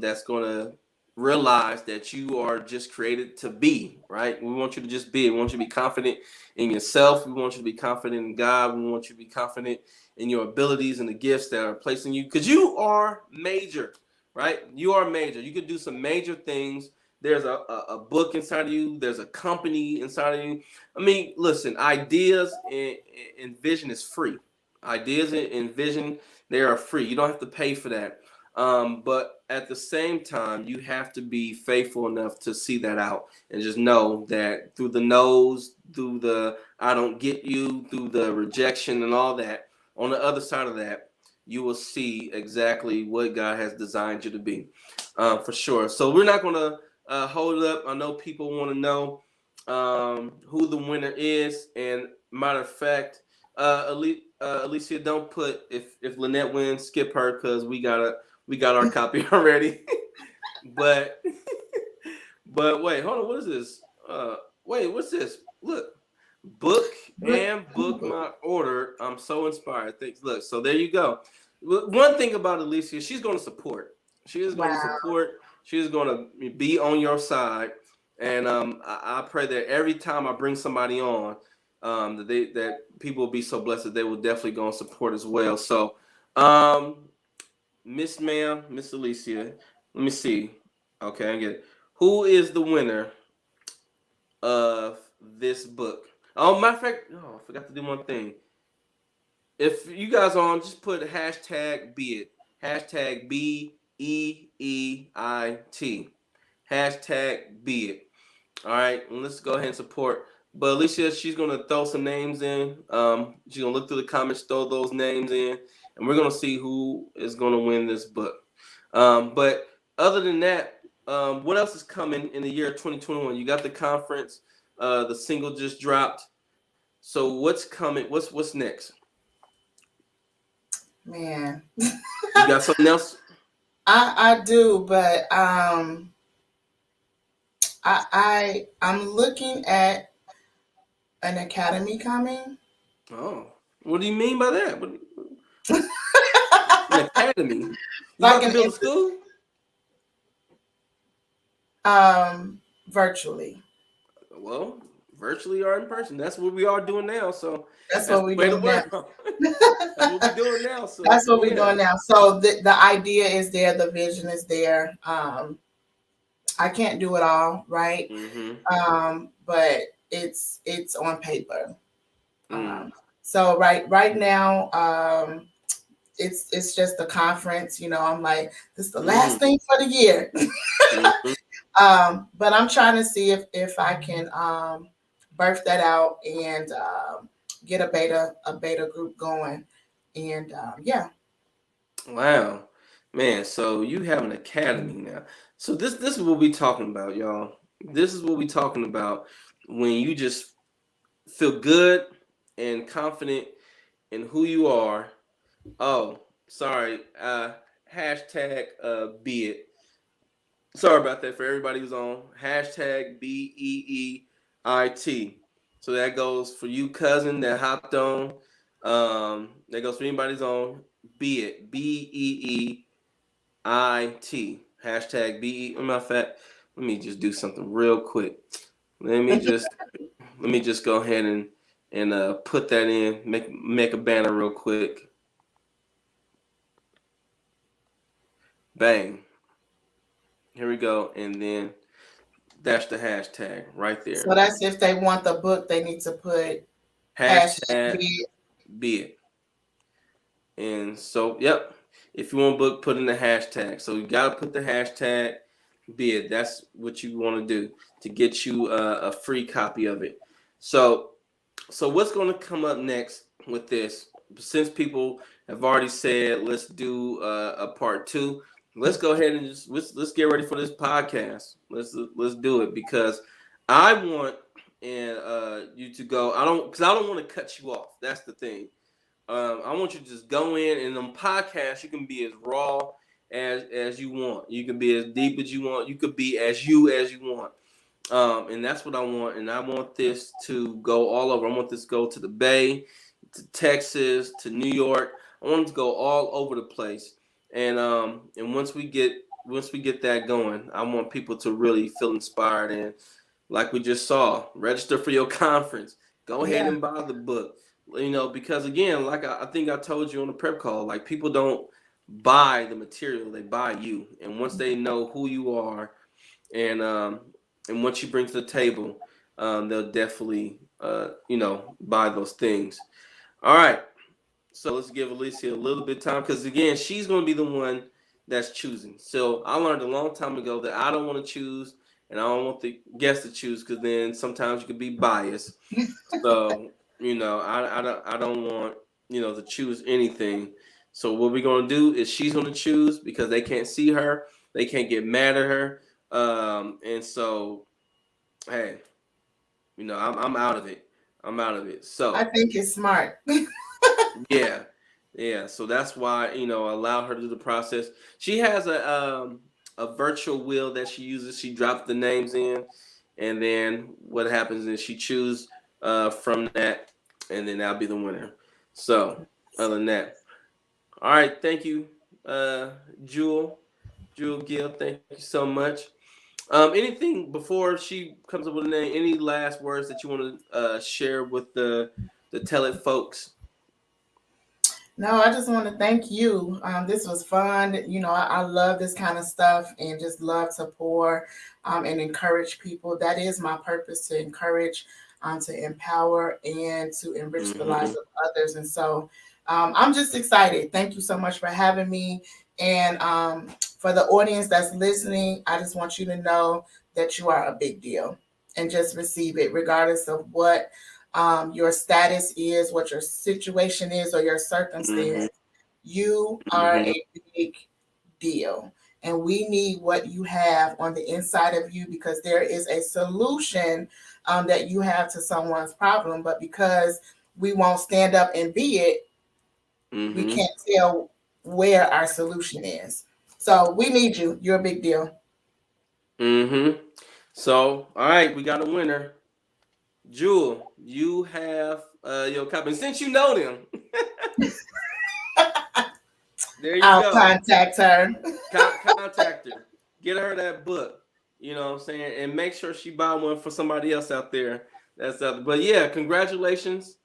that's going to realize that you are just created to be, right? We want you to just be. We want you to be confident in yourself. We want you to be confident in God. We want you to be confident in your abilities and the gifts that are placed in you, because you are major, right? You are major. You can do some major things. There's a book inside of you. There's a company inside of you. I mean, listen, ideas and vision is free. Ideas and vision, they are free. You don't have to pay for that. But at the same time, you have to be faithful enough to see that out, and just know that through the no's, through the I don't get you, through the rejection and all that, on the other side of that, you will see exactly what God has designed you to be, for sure. So we're not going to hold up. I know people want to know who the winner is. And matter of fact, Alicia, don't put if Lynette wins, skip her, because we got our copy already. but wait, hold on. What is this? Wait, what's this? Look. Book and bookmark order. I'm so inspired. Thanks. Look, so there you go. One thing about Alicia, she's going to support. She is going to support. She is going to be on your side. And I pray that every time I bring somebody on, that people will be so blessed that they will definitely go and support as well. So, Miss Alicia, let me see. Okay, I get it. Who is the winner of this book? Oh, matter of fact, I forgot to do one thing. If you guys are on, just put hashtag Be It. Hashtag BEEIT. Hashtag Be It. All right, and let's go ahead and support. But Alicia, she's going to throw some names in. She's going to look through the comments, throw those names in, and we're going to see who is going to win this book. But other than that, what else is coming in the year 2021? You got the conference. The single just dropped. So what's coming? What's next? Man. You got something else? I do, but I'm looking at an academy coming. Oh, what do you mean by that? An academy? You Like about to build a school? Virtually. Well, virtually or in person. That's what we are doing now. So That's what we're doing now. That's what we're doing now. So that's what we're doing now. So the idea is there, the vision is there. I can't do it all, right? Mm-hmm. But it's on paper. So right now, it's just a conference. I'm like, this is the last thing for the year. But I'm trying to see if I can birth that out and get a beta group going, and Wow, man. So you have an academy now. So this is what we talking about, y'all. This is what we talking about when you just feel good and confident in who you are. Oh, sorry. Hashtag Be It. Sorry about that for everybody who's on. Hashtag BEEIT. So that goes for you, cousin, that hopped on. That goes for anybody who's on. Be It. BEEIT. Hashtag BE. Matter of fact, let me just do something real quick. Let me just go ahead and put that in. Make a banner real quick. Bang. Here we go. And then that's the hashtag right So there. that's if they want the book, they need to put Hashtag hashtag. be it. And so, yep. If you want a book, put in the hashtag. So you gotta put the hashtag be it. That's what you want to do to get you a free copy of it. So, so what's going to come up next with this? Since people have already said let's do a part two, let's go ahead and just let's get ready for this podcast. Let's do it because I want and you to go. I don't want to cut you off. That's the thing. I want you to just go in and on podcasts you can be as raw as you want. You can be as deep as you want. You could be as you want. And that's what I want. And I want this to go all over. I want this to go to the Bay, to Texas, to New York. I want it to go all over the place. And once we get that going, I want people to really feel inspired. And like we just saw, register for your conference. Go ahead Yeah. and buy the book. Because again, like I think I told you on the prep call, like people don't buy the material, they buy you. And once they know who you are and what you bring to the table, they'll definitely buy those things. All right. So let's give Alicia a little bit of time because again, she's going to be the one that's choosing. So I learned a long time ago that I don't want to choose and I don't want the guest to choose because then sometimes you could be biased. So I don't want to choose anything. So what we're gonna do is she's gonna choose because they can't see her, they can't get mad at her, and so hey, I'm out of it. I'm out of it. I So think it's smart. yeah, yeah. So that's why allow her to do the process. She has a virtual wheel that she uses. She drops the names in, and then what happens is she chooses from that, and then that'll be the winner. So other than that, all right. Thank you, Jewel. Jewel Gill. Thank you so much. Anything before she comes up with a name? Any last words that you want to share with the Tell It folks? No, I just want to thank you. This was fun. I love this kind of stuff and just love to pour and encourage people. That is my purpose, to encourage, to empower, and to enrich the lives Mm-hmm. of others. And so I'm just excited. Thank you so much for having me. And for the audience that's listening, I just want you to know that you are a big deal and just receive it, regardless of what your status is, what your situation is, or your Mm-hmm. circumstance. You are Mm-hmm. a big deal. And we need what you have on the inside of you because there is a solution that you have to someone's problem. But because we won't stand up and be it, we Mm-hmm. can't tell where our solution is. So we need you. You're a big deal. Mm-hmm. So, all right, we got a winner. Jewel, you have your copy. And since you know them, there you I'll go. contact her. Contact her. Get her that book. You know what I'm saying? And make sure she buy one for somebody else out there. That's out there. But yeah, congratulations,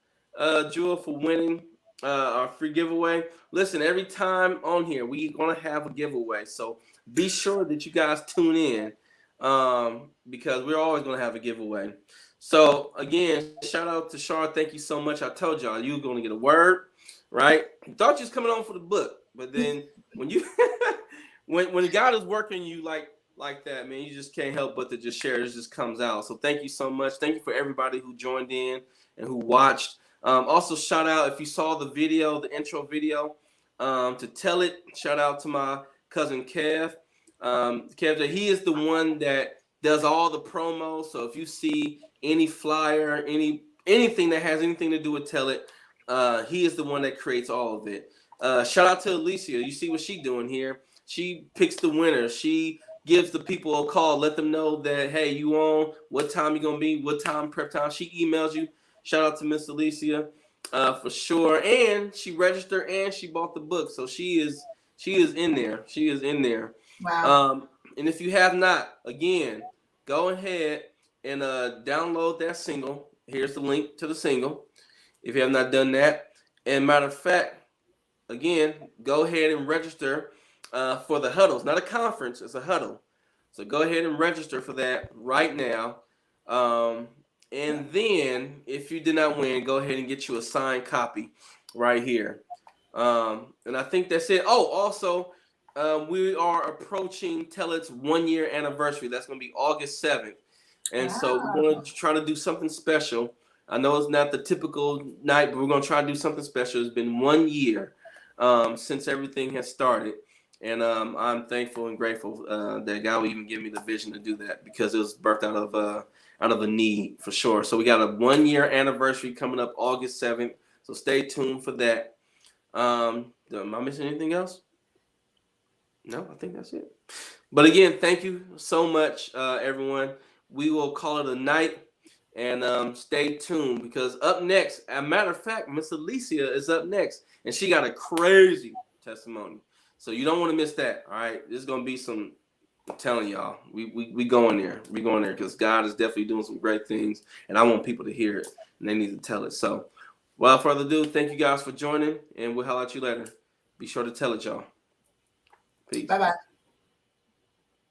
Jewel, for winning our free giveaway. Listen, every time on here, we're gonna have a giveaway. So be sure that you guys tune in. Because we're always gonna have a giveaway. So again, shout out to Char. Thank you so much. I told y'all you were gonna get a word, right? You thought you was coming on for the book, but then when you when God is working you like that, man, you just can't help but to just share. It just comes out. So thank you so much. Thank you for everybody who joined in and who watched. Also, shout out if you saw the video, the intro video, to Tell It. Shout out to my cousin Kev. Kev, he is the one that does all the promos. So if you see any flyer, anything that has anything to do with Tell It, he is the one that creates all of it. Shout out to Alicia. You see what she's doing here. She picks the winner. She gives the people a call, let them know that, hey, you on, what time you gonna be, what time, prep time. She emails you. Shout out to Miss Alicia for sure. And she registered and she bought the book. So she is in there. She is in there. Wow. And if you have not, again, go ahead and download that single. Here's the link to the single. If you have not done that. And matter of fact, again, go ahead and register for the huddles, not a conference, it's a huddle. So go ahead and register for that right now. And then if you did not win, go ahead and get you a signed copy right here. And I think that's it. Oh, also, we are approaching Tell It's 1 year anniversary. That's going to be August 7th. And so we're going to try to do something special. I know it's not the typical night, but we're going to try to do something special. It's been 1 year since everything has started. And I'm thankful and grateful that God would even give me the vision to do that, because it was birthed out of a need for sure. So we got a 1 year anniversary coming up August 7th. So stay tuned for that. Am I missing anything else? No, I think that's it. But again, thank you so much, everyone. We will call it a night, and stay tuned, because up next, as a matter of fact, Miss Alicia is up next, and she got a crazy testimony. So you don't want to miss that. All right, this is gonna be some. I'm telling y'all, we going there. We going there, because God is definitely doing some great things, and I want people to hear it, and they need to tell it. So, without further ado, thank you guys for joining, and we'll holler at you later. Be sure to tell it, y'all. Peace. Bye-bye.